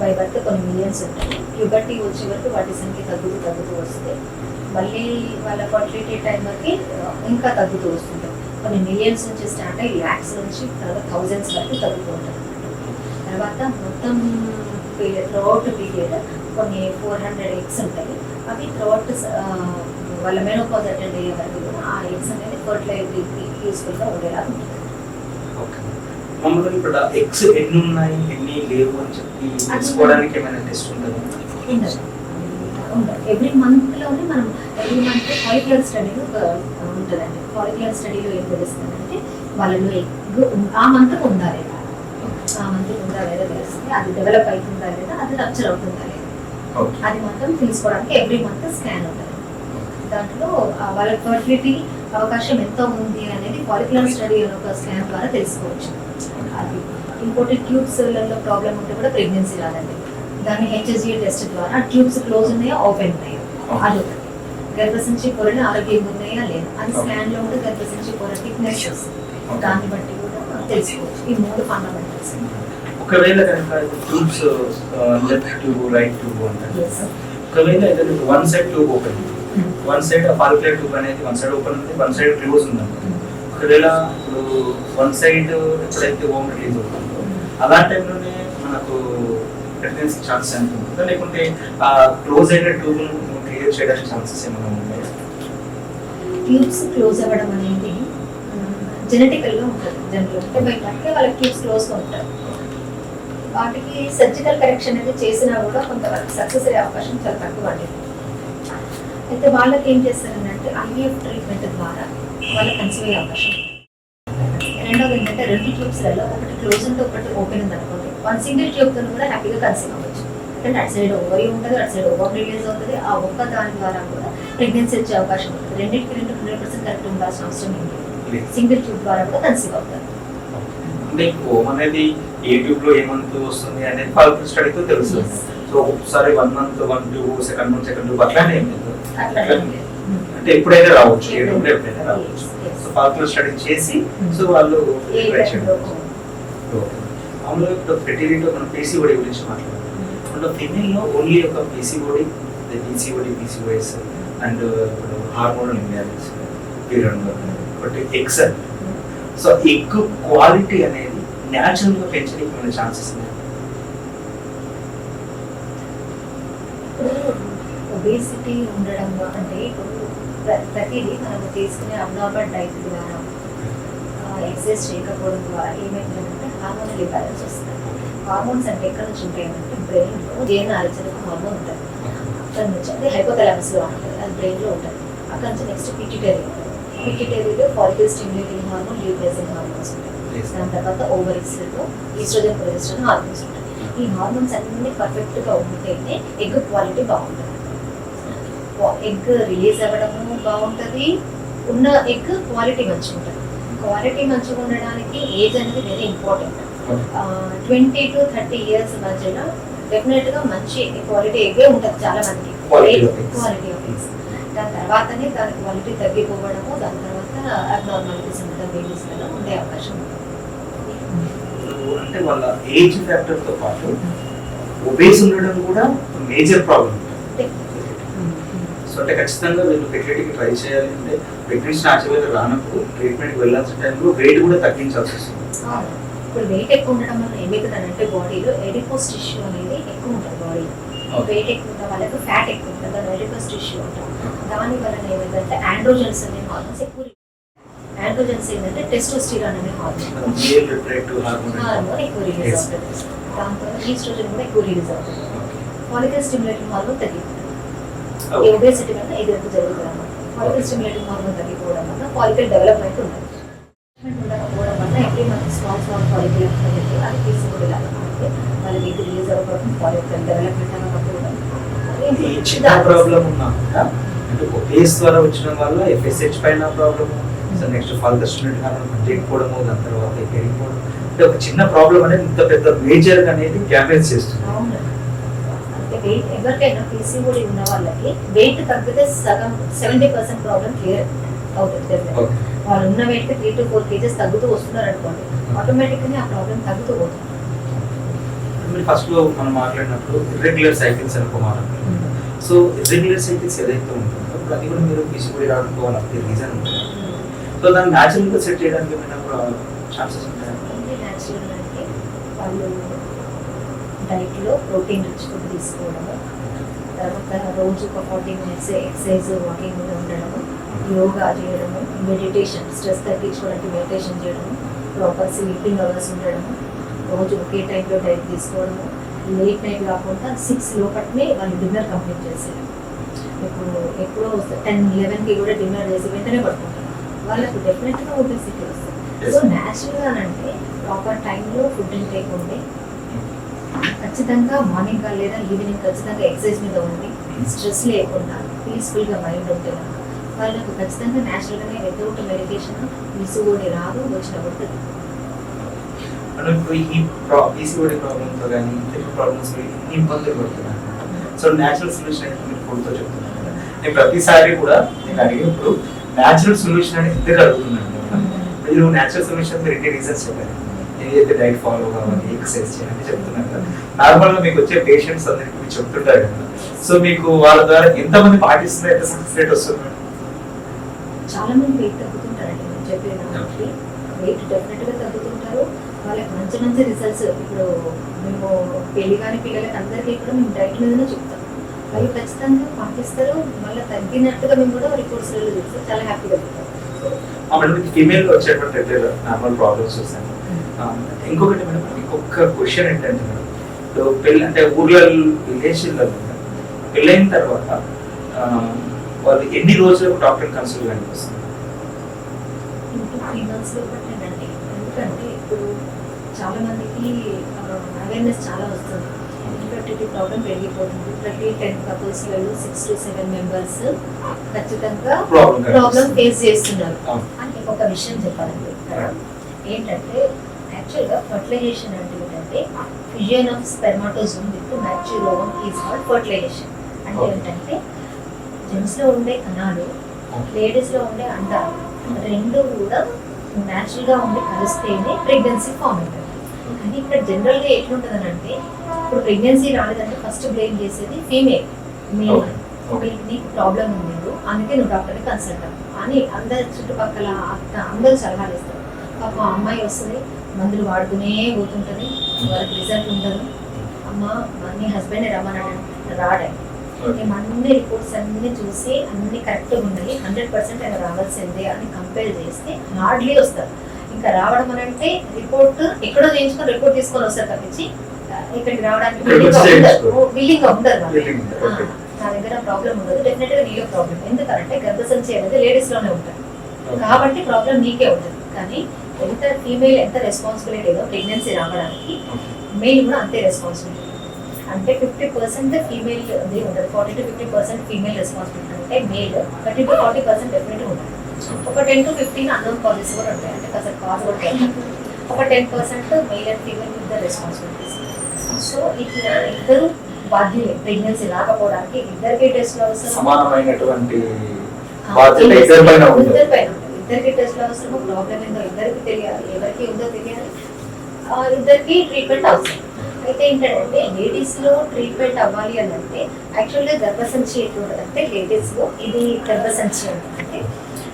బై బర్త్ కొన్ని మిలియన్స్ ఉంటాయి. ప్యూబర్టీ వచ్చే వరకు వాటి సంఖ్య తగ్గుతూ వస్తుంది. మళ్ళీ వాళ్ళ ఫర్టిలిటీ టైంకి ఇంకా తగ్గుతూ వస్తుంది. కొన్ని మిలియన్స్ నుంచి స్టార్ట్ అయ్యి ల్యాక్స్ నుంచి తర్వాత 1000s వరకు తగ్గుతూ ఉంటుంది. తర్వాత మొత్తం త్రూఅవుట్ పీరియడ్ కొన్ని 400 eggs ఉంటాయి. అవి త్రూఅవుట్ వాళ్ళ మెనోపాజ్ అటెండ్ అయ్యే వరకు కూడా ఆ ఎగ్స్ అనేది ఫర్టిలైజర్కి యూస్ఫుల్గా ఉండేలా ఉంటుంది. మామూలుగా ఇప్పుడు ఎగ్స్ ఎన్ని ఉన్నాయి, ఎన్ని లేవు అని చెప్పి తెలుసుకోవడానికి ఏమైనా టెస్ట్ ఉంటుందా? ఎవ్రీ మంత్లోనే మనం ఎవ్రీ మంత్ ఫాలిక్యులర్ స్టడీలో ఉంటుందండి. ఫాలిక్యులర్ స్టడీలో ఏం తెలుస్తుందంటే వాళ్ళలో ఎగ్ ఆ మంత్కి ఉందా లేదా, తెలుస్తుంది. అది డెవలప్ అవుతుందా లేదా, అది రప్చర్ అవుతుందా లేదా, అది మాత్రం తెలుసుకోవడానికి ఎవ్రీ మంత్ స్కాన్ ఉంటుంది. దాంట్లో వాళ్ళ ఫర్టిలిటీ అవకాశం ఎంత ఉంది అనేది ఫాలిక్యులర్ స్టడీ ఒక స్కాన్ ద్వారా తెలుసుకోవచ్చు. అది ఇంకోటి ట్యూబ్స్లలో ప్రాబ్లం ఉంటే కూడా ప్రెగ్నెన్సీ రాదండి. దాన్ని హెచ్ఎస్జీ టెస్ట్ ద్వారా ట్యూబ్స్ క్లోజ్ ఉన్నాయా, ఓపెన్ ఉన్నాయా, అది ఒకటి. గర్భసంచి పొరలు ఆరోగ్యంగా ఉన్నాయా లేదా, అది స్కాన్లో కూడా గర్భసంచి పొర థిక్నెస్ వస్తుంది. దాన్ని బట్టి కూడా తెలుసుకోవచ్చు. ఈ 3 ఫండమెంటల్స్. ఒకవేళ కనుక tubes left tube, right tube అంటారు. ఒకవేళ ఏదైనా one side tube open, one side follicular tube అనేది వన్ సైడ్ ఓపెన్ ఉంది, వన్ సైడ్ క్లోజ్ ఉంది. ఒకవేళ ఇప్పుడు వన్ సైడ్ ఎప్పుడైతే హోమ్ రిలీజ్ అవుతుందో అలాంటి టైంలోనే మనకు ప్రెగ్నెన్సీ ఛాన్సెస్ ఎంత ఉంటుందా, లేకుంటే ఆ క్లోజ్ అయిన ట్యూబ్ను క్లియర్ చేయడానికి ఛాన్సెస్ ఏమైనా ఉన్నాయా? ట్యూబ్స్ క్లోజ్ అవ్వడం అనేది జెనెటికల్గా ఉంటుంది. జనరల్ అంటే బై బర్త్ వాళ్ళకి ట్యూబ్స్ క్లోజ్గా ఉంటారు. వాటికి సర్జికల్ కరెక్షన్ అనేది చేసినా కూడా కొంతవరకు సక్సెస్ అయ్యే అవకాశం చాలా తక్కువ అండి. అయితే వాళ్ళకి ఏం చేస్తారంటే ఐవీఎఫ్ ట్రీట్మెంట్ ద్వారా వాళ్ళకి కన్సీవ్ అయ్యే అవకాశం. రెండోది ఏంటంటే 2 ట్యూబ్స్లలో ఒకటి క్లోజ్ ఉంటే ఒకటి ఓపెన్ ఉంది అనుకోండి, 1 సింగిల్ ట్యూబ్తో కూడా హ్యాపీగా కన్సీవ్ అవ్వచ్చు. అంటే అటు సైడ్ ఓవరీ ఉంటుంది, అటు సైడ్ ఓవర్ రిలీజ్ అవుతుంది. ఆ ఒక్క దాని ద్వారా కూడా ప్రెగ్నెన్సీ వచ్చే అవకాశం ఉంటుంది. రెండింటికి 100% కరెక్ట్ ఉండాల్సిన అవసరం ఏంటి, సింగిల్ ట్యూబ్ ద్వారా కూడా కన్సీవ్ అవుతారు. అంటే ఓమ్ అనేది ఏ ట్యూబ్ లో ఏ మంత్ వస్తుంది అనేది ఫాల్కన్ స్టడీతో తెలుస్తుంది. సో ఒకసారి 1 మంత్ 1 ట్యూబ్, సెకండ్ ట్యూబ్ అట్లానే ఏం లేదు. అంటే ఎప్పుడైనా రావచ్చు, ఏ ట్యూబ్ లో ఎప్పుడైనా రావచ్చు. సో ఫాల్కన్ స్టడీ చేసి సో వాళ్ళు మామూలుగా ఇప్పుడు ఫెర్టిలిటీ మనం పీసీఓడి గురించి మాట్లాడుతున్నాం. అంటే ఫిమేల్ లో ఓన్లీ ఒక పీసీఓడి, పీసీఓఎస్ అండ్ ఇప్పుడు హార్మోనల్ ఇంబ్యాలెన్స్ పీరియడ్ ఒకటి ఎగ్స్. సో ఎగ్ క్వాలిటీ అనేది న్యాచురల్ గా పెంచడానికి ఏమైనా ఛాన్సెస్ ఉన్నాయి? ఒబేసిటీ ఉండడం అంటే ఇప్పుడు ప్రతిదీ మనం తీసుకునే అబ్నార్మల్ డైట్ ద్వారా ఎక్సర్సైజ్ చేయకపోవడం ద్వారా ఏమైతుందంటే హార్మోనల్ ఇంబ్యాలెన్స్ వస్తుంది. హార్మోన్స్ అంటే ఎక్కడ నుంచి ఉంటాయంటే బ్రెయిన్లో జీర్ణార్జనకు హార్మోన్ ఉంటుంది. అక్కడ నుంచి అది హైపోథాలమస్లో ఉంటుంది, అది బ్రెయిన్లో ఉంటుంది. అక్కడ నుంచి నెక్స్ట్ పిట్యూటరీలో follicle stimulating hormone, lutein hormones ఉంటాయి. దాని తర్వాత ఓవరీస్లో ఈస్ట్రోజన్, ప్రొజెస్టెరాన్ హార్మోన్స్ ఉంటాయి. ఈ హార్మోన్స్ అన్ని పర్ఫెక్ట్గా ఉంటేనే ఎగ్ క్వాలిటీ బాగుంటుంది. ఎగ్ రిలీజ్ అవ్వడము బాగుంటుంది, ఉన్న ఎగ్ క్వాలిటీ మంచిగా ఉంటుంది. క్వాలిటీ మంచిగా ఉండడానికి ఏజ్ అనేది వెరీ ఇంపార్టెంట్. 20 to 30 ఇయర్స్ మధ్యలో డెఫినెట్గా మంచి క్వాలిటీ ఎగ్గే ఉంటుంది చాలా మందికి, క్వాలిటీ ఆఫ్ ఎగ్స్. దాని తర్వాతనే దాని క్వాలిటీ తగ్గిపోవడము, దాని తర్వాత అబ్నార్మాలిటీస్ ఉండడం, బేబీస్లలో ఉండే అవకాశం ఉంటుంది. అంటే వాళ్ళ ఏజ్ ఫ్యాక్టర్ తో పాటు ఒబేస్ ఉండడం కూడా మేజర్ ప్రాబ్లం. సో అంటే ఖచ్చితంగా వీళ్ళు ఫెర్టిలిటీకి ట్రై చేయాలి అంటే ప్రెగ్నెన్సీ ఆచరణ రానప్పుడు ట్రీట్మెంట్కి వెళ్ళాల్సిన టైంలో వెయిట్ కూడా తగ్గించాల్సి వస్తుంది. ఇప్పుడు వెయిట్ ఎక్కువ ఉండడం వల్ల ఏమవుతుందంటే బాడీలో ఎడిపోస్ టిష్యూ అనేది ఎక్కువ ఉంటుంది. బాడీలో వెయిట్ ఎక్కువ ఉన్న వాళ్ళకి ఫ్యాట్ ఎక్కువ ఉంటుంది, దాని ఎడిపోస్ టిష్యూ ఉంటుంది. దాని వలన ఏమైందంటే ఆండ్రోజన్స్ అనే హార్మోన్స్ ఎక్కువ. ఆండ్రోజన్స్ ఏంటంటే టెస్టోస్టిరాన్ అనే హార్మోన్ ఎక్కువ రిలీజ్ అవుతుంది. దాంతో ఈస్ట్రోజన్ కూడా ఎక్కువ రిలీజ్ అవుతుంది. ఫాలికల్ స్టిమ్యులేటింగ్ హార్మోన్ తగ్గిపోతుంది. ఈ ఒబేసిటీ వల్ల ఇది ఎక్కువ జరుగుతుంది అన్నమాట. ఫాలికల్ స్టిమ్యులేటింగ్ హార్మోన్ తగ్గిపోవడం వల్ల ఫాలికల్ డెవలప్మెంట్ ఉండదు. ఉండకపోవడం వల్ల ఎవ్రీ మంత్ స్మాల్ ఫాలికల్ అనేది అది తీసుకుంటే వాళ్ళకి ఎగ్ రిలీజ్ అవ్వకపోవడం, ఫాలికల్ డెవలప్మెంట్ అవ్వకపోవడం. ఈ చిన్న ప్రాబ్లం ఉన్నా అంటే ఒబేస్ ద్వారా వచ్చిన వల్ల ఎఫ్ఎస్హెచ్ పైన ప్రాబ్లము, so next follicle stimulating hormone తగ్గిపోవడము, దాని తర్వాత పెరిగిపోవడం. అంటే ఒక చిన్న ప్రాబ్లం అనేది ఇంత పెద్ద మేజర్ అనేది డ్యామేజ్ చేస్తుంది. వెయిట్ ఎవరికైనా పీసీఓడి ఉన్న వాళ్ళకి వెయిట్ తగ్గితే సగం 70% ప్రాబ్లం క్లియర్ అవుతుంది. వాళ్ళు ఉన్న వెయిట్ 3 to 4 kgs తగ్గుతూ వస్తున్నారు అనుకోండి, ఆటోమేటిక్గా ఆ ప్రాబ్లం తగ్గుతూ పోతుంది. ఫస్ట్ లో మనం మాట్లాడినప్పుడు ఇర్రెగ్యులర్ సైకిల్స్ అనుకో మాట్లాడుతున్నాం. సో ఇర్రెగ్యులర్ సైకిల్స్ ఏదైతే ఉంటుందో ఇప్పుడు అది కూడా మీరు పీసీఓడి రావడానికి రీజన్ ఉంటుంది. సో దాన్ని న్యాచురల్ గా సెట్ చేయడానికి ఏమైనా ఛాన్సెస్ ఉంటాయి? న్యాచురల్ అంటే వాళ్ళు డైట్లో ప్రోటీన్ రిచ్ ఫుడ్ తీసుకోవడము, తర్వాత రోజు ఒక 40 minutes ఎక్సర్సైజ్, వాకింగ్ ఉండడము, యోగా చేయడము, మెడిటేషన్, స్ట్రెస్ తగ్గించుకోవడానికి మెడిటేషన్ చేయడము, ప్రాపర్ స్లీపింగ్ అవర్స్ ఉండడము, రోజు ఒకే టైంలో డైట్ తీసుకోవడము, లేట్ నైట్ కాకుండా 6 లోపట్నే వాళ్ళు డిన్నర్ కంప్లీట్ చేసేది. ఇప్పుడు ఎప్పుడో 10-11కి కూడా డిన్నర్ చేసి వెంటనే పడుకుంటారు, వాళ్ళకు డెఫినెట్గా ఒబేసిటీ వస్తుంది. సో న్యాచురల్గా అంటే ప్రాపర్ టైంలో ఫుడ్ ఇంటేక్ ఉండి ఖచ్చితంగా మార్నింగ్ లేదా ఈవినింగ్ ఖచ్చితంగా ఎక్సర్సైజ్ మీద ఉండి స్ట్రెస్ లేకుండా పీస్ఫుల్గా మైండ్ ఉంటే కనుక వాళ్ళకు ఖచ్చితంగా న్యాచురల్గానే వితౌట్ మెడికేషన్ పీసీఓడి రాదు, వచ్చినప్పుడు ఇప్పుడు ఈ పీసీఓడి ప్రాబ్లమ్తో కానీ ప్రాబ్లమ్స్ ఇన్ని ఇబ్బందులు పడుతున్నాను. సో న్యాచురల్ సొల్యూషన్ అయితే మీరు ఫుడ్తో చెప్తున్నాను కదా, నేను ప్రతిసారి కూడా నేను అడిగినప్పుడు న్యాచురల్ సొల్యూషన్ అని ఇద్దరు అడుగుతున్నాను. మీరు న్యాచురల్ సొల్యూషన్ మీరు ఎన్ని రీజన్స్ చెప్పారు, ఏదైతే డైట్ ఫాలో కావాలి, ఎక్సర్సైజ్ చేయాలని చెప్తున్నారు కదా. నార్మల్గా మీకు వచ్చే పేషెంట్స్ అందరికి మీరు చెప్తుంటారు కదా, సో మీకు వాళ్ళ ద్వారా ఎంతమంది పాటిస్తున్నారు, ఎంత సక్సెస్ రేట్ వస్తుంది? చాలా మంది వెయిట్ తగ్గుతుంటారండి. నేను చెప్పేదానికి వెయిట్ డెఫినెట్గా తగ్గుతుంటారు, వాళ్ళకి మంచి మంచి రిజల్ట్స్. ఇప్పుడు మేము పెళ్లి కాని పిల్లలకి అందరికీ కూడా మేము డైట్ మీదనే చెప్తాం, వాళ్ళు ఖచ్చితంగా పాటిస్తారు. మళ్ళీ తగ్గినట్టుగా మేము కూడా రిపోర్ట్స్లలో చూస్తాం, చాలా హ్యాపీగా ఉంటాం. ఫీమేల్ వచ్చేటువంటి నార్మల్ ప్రాబ్లమ్స్ చూస్తాను, ఇంకొకటి మేడం, ఇంకొక క్వశ్చన్ ఏంటంటే మేడం, ఇప్పుడు పెళ్ళి అంటే ఊర్లలో విలేజ్లలో పెళ్ళైన తర్వాత వాళ్ళు ఎన్ని రోజులకు డాక్టర్ కన్సల్ట్ కానీ వస్తుంది? 3 months లో పట్టండి. ఎందుకంటే ఇప్పుడు చాలా మందికి అవేర్నెస్ చాలా వస్తుంది. ఇన్ఫర్టిలిటీ ప్రాబ్లం పెరిగిపోతుంది. ప్రతి 10 couples-లలో 6 to 7 members ఖచ్చితంగా ప్రాబ్లం ఫేస్ చేస్తున్నారు. అని ఒక విషయం చెప్పాలండి ఇక్కడ ఏంటంటే, యాక్చువల్గా ఫర్టిలైజేషన్ అంటే ఏంటంటే fusion of spermatozoon with mature ovum is called fertilization. అంటే ఏంటంటే జెంట్స్లో ఉండే కణాలు లేడీస్లో ఉండే అండాలు రెండు కూడా న్యాచురల్గా ఉండి కలిస్తేనే ప్రెగ్నెన్సీ ఫామ్ అవుతుంది. కానీ ఇక్కడ జనరల్గా ఎట్లుంటుందని అంటే, ఇప్పుడు ప్రెగ్నెన్సీ రాలేదంటే ఫస్ట్ బ్లేమ్ చేసేది ఫీమేల్. నీకు ప్రాబ్లం ఉంది, అందుకే నువ్వు డాక్టర్ని కన్సల్ట్ అవ్వు అని అందరి చుట్టుపక్కల అత్త అందరూ సలహాలు ఇస్తారు. పాప అమ్మాయి వస్తుంది, మందులు వాడుతూనే పోతుంటుంది, వాళ్ళకి రిజల్ట్ ఉండదు. అమ్మ నీ హస్బెండ్ రమ్మన్నాడు, రాడాయి. మేము అన్ని రిపోర్ట్స్ అన్ని చూసి అన్ని కరెక్ట్గా ఉన్నాయి, 100% ఆయన రావాల్సిందే అని కంపేర్ చేస్తే హార్డ్లీ వస్తారు. ఇంకా రావడం అని అంటే రిపోర్ట్ ఎక్కడో చేయించుకొని రిపోర్ట్ తీసుకొని వస్తారు తప్పించి ఇక్కడికి రావడానికి బిల్లింగ్ ఉండదు. నా దగ్గర ప్రాబ్లం ఉండదు, డెఫినెట్గా నీలో ప్రాబ్లం. ఎందుకంటే గర్భసంచి అనేది లేడీస్లోనే ఉంటుంది కాబట్టి ప్రాబ్లం నీకే ఉంటుంది. కానీ ఎంత ఫీమేల్ ఎంత రెస్పాన్సిబిలిటీగా ప్రెగ్నెన్సీ రావడానికి మెయిల్ కూడా అంతే రెస్పాన్సిబిలిటీ. అంటే 50% ఫీమేల్ అది ఉంటుంది, 40 to 50% ఫీమేల్ రెస్పాన్సిబిలిటీ అంటే మేల్, 30 to 40% డెఫినెట్గా ఉంటుంది. ఒక 10 to 15 అన్నోన్ కాజెస్ కూడా ఉంటాయి, అంటే అసలు కాజ్ కూడా తెలియదు. ఒక 10% మెయిల్ అండ్ ఫీమేల్ ఇద్దరు రెస్పాన్సిబిలిటీస్. సో ఇట్లా ఇద్దరు బాధ్యులే ప్రెగ్నెన్సీ రాకపోవడానికి. ఇద్దరికి టెస్ట్లు అవసరం, సమానమైనటువంటి ఇద్దరికి టెస్ట్లు అవసరము. ప్రాబ్లం ఏందో ఇద్దరికి తెలియాలి, ఎవరికి ఉందో తెలియాలి, ఇద్దరికి ట్రీట్మెంట్ అవసరం. అయితే ఏంటంటే లేడీస్లో ట్రీట్మెంట్ అవ్వాలి అని అంటే యాక్చువల్గా గర్భసంచి ఎట్లుంటుందంటే, లేడీస్లో ఇది గర్భసంచి అంటే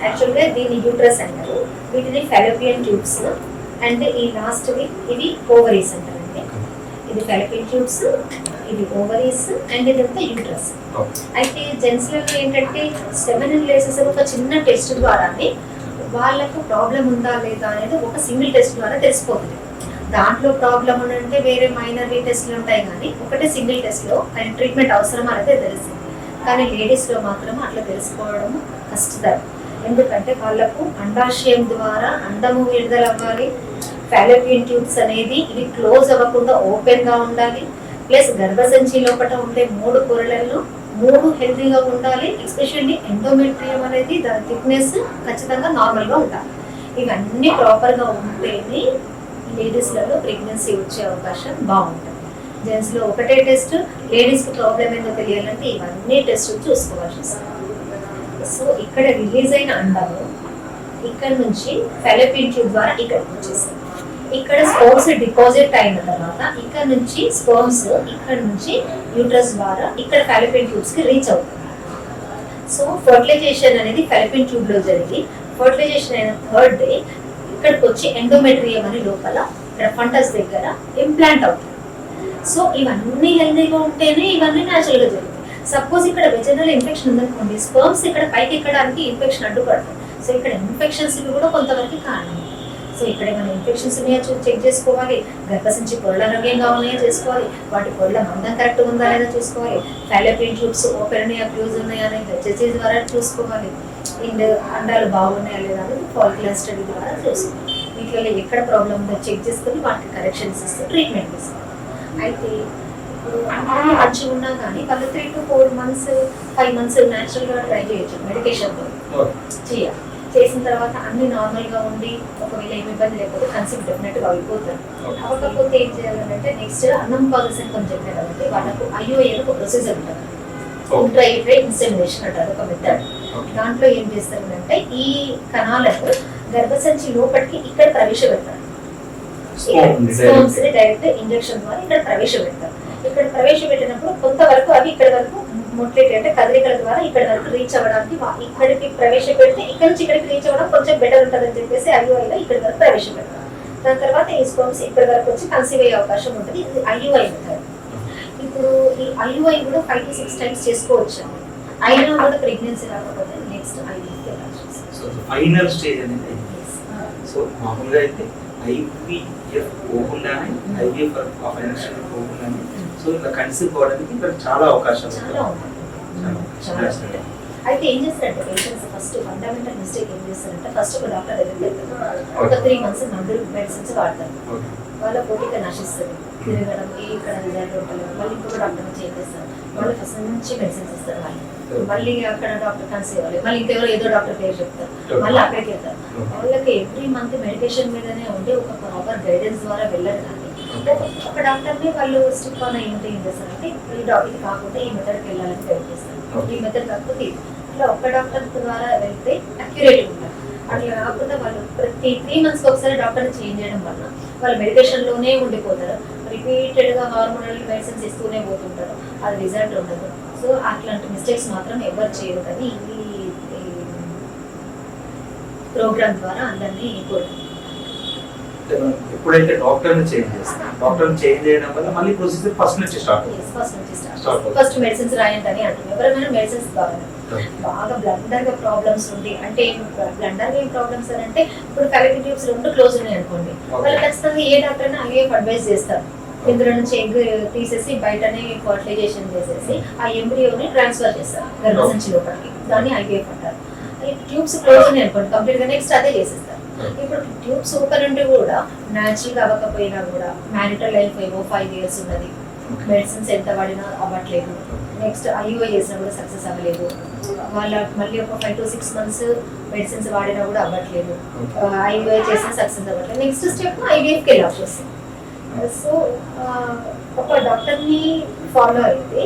యాక్చువల్గా దీన్ని యూట్రస్ అంటారు, వీటిని ఫెలోపియన్ ట్యూబ్స్, అండ్ ఈ లాస్ట్వి ఇవి ఓవరీస్ అంటారండి. ఇది ఫెలోపియన్ ట్యూబ్స్, ఇది ఓవరీస్, అండ్ ఇదంతా యూట్రస్. అయితే జెంట్స్లలో ఏంటంటే సెమినల్ లేసెస్ ఒక చిన్న టెస్ట్ ద్వారానే వాళ్ళకు ప్రాబ్లం ఉందా లేదా అనేది ఒక సింగిల్ టెస్ట్ ద్వారా తెలిసిపోతుంది. దాంట్లో ప్రాబ్లం అంటే వేరే మైనర్ టెస్ట్లు ఉంటాయి, కానీ ఒకటే సింగిల్ టెస్ట్లో ఆయన ట్రీట్మెంట్ అవసరం అనేది తెలిసింది. కానీ లేడీస్లో మాత్రం అట్లా తెలుసుకోవడం కష్టతరం. ఎందుకంటే వాళ్ళకు అండాశయం ద్వారా అండము విడుదల అవ్వాలి, ఫాలోపియన్ ట్యూబ్స్ అనేది ఇవి క్లోజ్ అవ్వకుండా ఓపెన్గా ఉండాలి, ప్లస్ గర్భసంచి లోపల ఉండే 3 పొరలలో 3 హెల్తీగా ఉండాలి. ఎస్పెషల్లీ ఎండోమెట్రియం అనేది దాని థిక్నెస్ ఖచ్చితంగా నార్మల్గా ఉండాలి. ఇవన్నీ ప్రాపర్గా ఉంటేనే లేడీస్లలో ప్రెగ్నెన్సీ వచ్చే అవకాశం బాగుంటుంది. జెంట్స్లో ఒకటే టెస్ట్, లేడీస్కి ప్రాబ్లం ఏందో తెలియాలంటే ఇవన్నీ టెస్ట్ చూసుకోవాల్సి వస్తుంది. సో ఇక్కడ రిలీజ్ అయిన అండాలు ఇక్కడ నుంచి ఫెలోపియన్ ట్యూబ్ ద్వారా ఇక్కడికి వచ్చేసాయి. ఇక్కడ స్పోర్మ్స్ డిపాజిట్ అయిన తర్వాత ఇక్కడ నుంచి స్పోర్మ్స్ ఇక్కడ నుంచి యూట్రస్ ద్వారా ఇక్కడ ఫెలోపియన్ ట్యూబ్స్కి రీచ్ అవుతుంది. సో ఫర్టిలైజేషన్ అనేది ఫెలోపియన్ ట్యూబ్లో జరిగి ఫర్టిలైజేషన్ అయిన 3rd డే ఇక్కడికి వచ్చి ఎండోమెట్రియం అని లోపల ఇక్కడ ఫంటస్ దగ్గర ఇంప్లాంట్ అవుతుంది. సో ఇవన్నీ హెల్తీగా ఉంటేనే ఇవన్నీ న్యాచురల్గా జరుగుతాయి. సపోజ్ ఇక్కడ వెజనల్ ఇన్ఫెక్షన్ ఉందనుకోండి, స్పర్మ్స్ ఇక్కడ పైకి ఎక్కడానికి ఇన్ఫెక్షన్ అడ్డుపడుతుంది. సో ఇక్కడ ఇన్ఫెక్షన్స్ కూడా కొంతవరకు కారణం. సో ఇక్కడ ఏమైనా ఇన్ఫెక్షన్స్ ఉన్నాయో చెక్ చేసుకోవాలి, గర్భసంచి పొరల ఆరోగ్యంగా ఉన్నాయో చేసుకోవాలి, వాటి పొరల మందం కరెక్ట్గా ఉందా లేదా చూసుకోవాలి, ఫాలోపియన్ ట్యూబ్స్ ఓపెన్ ఉన్నాయా క్లోజ్ ఉన్నాయా అనేది హెచ్ఎస్సీ ద్వారా చూసుకోవాలి, అండ్ అండాలు బాగున్నాయా లేదా అనేది ఫాలిక్యులర్ స్టడీ ద్వారా చూసుకోవాలి. వీటిలో ఎక్కడ ప్రాబ్లం ఉందో చెక్ చేసుకొని వాటికి కరెక్షన్స్ ఇస్తే ట్రీట్మెంట్ ఇస్తాం. అయితే ఇప్పుడు అన్నీ మంచిగా ఉన్నా కానీ వాళ్ళు 3 to 4 months 5 months న్యాచురల్గా ట్రై చేయొచ్చు, మెడికేషన్తో చేయాలి. చేసిన తర్వాత అన్ని నార్మల్గా ఉండి ఒకవేళ ఏమి ఇబ్బంది లేకపోతే కన్సెప్ట్ డెఫినెట్గా అయిపోతారు. అవ్వకపోతే ఏం చేయాలంటే నెక్స్ట్ అన్నం పాలసీ అని చెప్పారు కాబట్టి వాళ్ళకు IUI ఒక ప్రొసీజర్ ఉంటుంది, ఇంట్రాయూటరీ ఇన్సెమినేషన్ అంటారు, ఒక మెథడ్. దాంట్లో ఏం చేస్తారంటే ఈ కణాలకు గర్భసంచి లోపలికి ఇక్కడ ప్రవేశపెడతారు, స్పర్మ్స్ ని డైరెక్ట్ ఇంజెక్షన్ ద్వారా ఇక్కడ ప్రవేశపెడతారు. ఇక్కడ ప్రవేశపెట్టినప్పుడు కొంతవరకు అవి ఇక్కడ వరకు మొట్లేట్ అంటే కదలికల ద్వారా ఇక్కడ వరకు రీచ్ అవ్వడానికి ఇక్కడికి ప్రవేశపెడితే ఇక్కడ నుంచి ఇక్కడికి రీచ్ అవ్వడం కొంచెం బెటర్ ఉంటుందని చెప్పేసి IUIలో ఇక్కడ వరకు ప్రవేశపెడతారు. దాని తర్వాత ఈ స్పర్మ్స్ ఇక్కడ వరకు వచ్చి కన్సీవ్ అయ్యే అవకాశం ఉంటుంది. ఇది IUI మెథడ్. ఇప్పుడు ఈ IUI కూడా 5 to 6 times చేసుకోవచ్చు. అయినా కూడా ప్రెగ్నెన్సీ రాకపోతే నెక్స్ట్ IVF ఫైనల్ స్టేజ్ అనేది. సో మామూలుగా అయితే IVF IVF పోకుండానే IVF ఫైనాన్షియల్ పోకుండానే సో ఇలా కన్సీవ్ కావడానికి ఇక్కడ చాలా అవకాశాలు చాలా ఉంటాయి. ఉంటుంది. చాలా ఉంటాయి. అయితే ఏం చేస్తారంటే పేషెంట్స్ ఫస్ట్ ఫండమెంటల్ మిస్టేక్ ఏం చేస్తారంటే ఫస్ట్ ఒక డాక్టర్ దగ్గరికి వెళ్తారు. ఒక 3 months మందులు మెడిసిన్స్ వాడతారు. ఓకే. వాళ్ళ పోటీక నశిస్తుంది, తిరగడం ఇక్కడ రిజల్ట్ ఉంటుంది. మళ్ళీ ఇంకొక డాక్టర్ చేంజ్ చేస్తారు. వాళ్ళు ఫస్ట్ నుంచి మెడిసిన్స్ ఇస్తారు. మళ్ళీ అక్కడ డాక్టర్ కన్సీవ్ అవ్వాలి, మళ్ళీ ఇంకెవరో ఏదో డాక్టర్ పేరు చెప్తారు, మళ్ళీ అక్కడికి వెళ్తారు. వాళ్ళకి ఎవ్రీ మంత్ మెడికేషన్ మీదనే ఉండి ఒక ప్రాపర్ గైడెన్స్ ద్వారా వెళ్ళరు. కానీ ఒక డాక్టర్ని వాళ్ళు స్టిక్ ఆన్ ఏంటి ఏం చేస్తారంటే ఇది కాకుండా ఈ మెథడ్కి వెళ్ళాలని గైడ్ చేస్తారు. ఈ మెథడ్ కాకపోతే ఇట్లా ఒక్క డాక్టర్ ద్వారా వెళ్తే అక్యురేట్ ఉంటారు. అట్లా కాకుండా వాళ్ళు ప్రతి 3 months ఒకసారి డాక్టర్ని చేంజ్ చేయడం వల్ల వాళ్ళు మెడికేషన్లోనే ఉండిపోతారు. రిపీటెడ్గా హార్మోనల్ మెడిసిన్స్ ఇస్తూనే పోతుంటారు, అది రిజల్ట్ ఉండదు. సో అట్లాంటి మిస్టేక్స్ మాత్రం ఎవరు చేయరు. కానీ ఈ ప్రోగ్రామ్ ద్వారా అందరినీ కోరుకుంటారు. ఎప్పుడైతే డాక్టర్ని చేంజ్ చేస్తాం, డాక్టర్ని చేంజ్ చేయడం వల్ల మళ్ళీ ప్రొసీజర్ ఫస్ట్ నుంచి స్టార్ట్ అవుతుంది. ఫస్ట్ మెడిసిన్స్ రాయండి అని అంటుంది. ఎవరైనా మెడిసిన్స్ కావాలి. బాగా బ్లండర్ గా ప్రాబ్లమ్స్ ఉంది అంటే బ్లండర్ గా ఏం ప్రాబ్లమ్స్ అని అంటే ఇప్పుడు ఫెలిక్ ట్యూబ్స్ 2 క్లోజ్ ఉన్నాయి అనుకోండి, వాళ్ళు ఖచ్చితంగా ఏ డాక్టర్ అయినా ఐవీఎఫ్ అడ్వైస్ చేస్తారు. ఇందులో నుంచి ఎగ్ తీసేసి బయటనే ఫర్టిలైజేషన్ చేసేసి ఆ ఎంబ్రియోని ట్రాన్స్ఫర్ చేస్తారు గర్భసంచి లోపలికి, దాన్ని ఐవీఎఫ్ అంటారు. ట్యూబ్స్ క్లోజ్ ఉన్నాయి అనుకోండి, కంప్లీట్ గా నెక్స్ట్ అదే చేసేస్తారు. ఇప్పుడు ట్యూబ్స్ ఓపెన్ ఉండి కూడా న్యాచురల్ గా అవ్వకపోయినా కూడా మ్యారిటల్ లైఫ్ ఏవో 5 years ఉన్నది, మెడిసిన్స్ ఎంత వాడినా అవ్వట్లేదు, నెక్స్ట్ ఐయుఐ చేసినా కూడా సక్సెస్ అవ్వలేదు, వాళ్ళ మళ్ళీ ఒక 5 to 6 months మెడిసిన్స్ వాడినా కూడా అవ్వట్లేదు, ఐయుఐ చేసినా సక్సెస్ అవ్వట్లేదు, నెక్స్ట్ స్టెప్ ఐవీఎఫ్కి వెళ్ళాల్సి వస్తుంది. సో ఒక డాక్టర్ని ఫాలో అయితే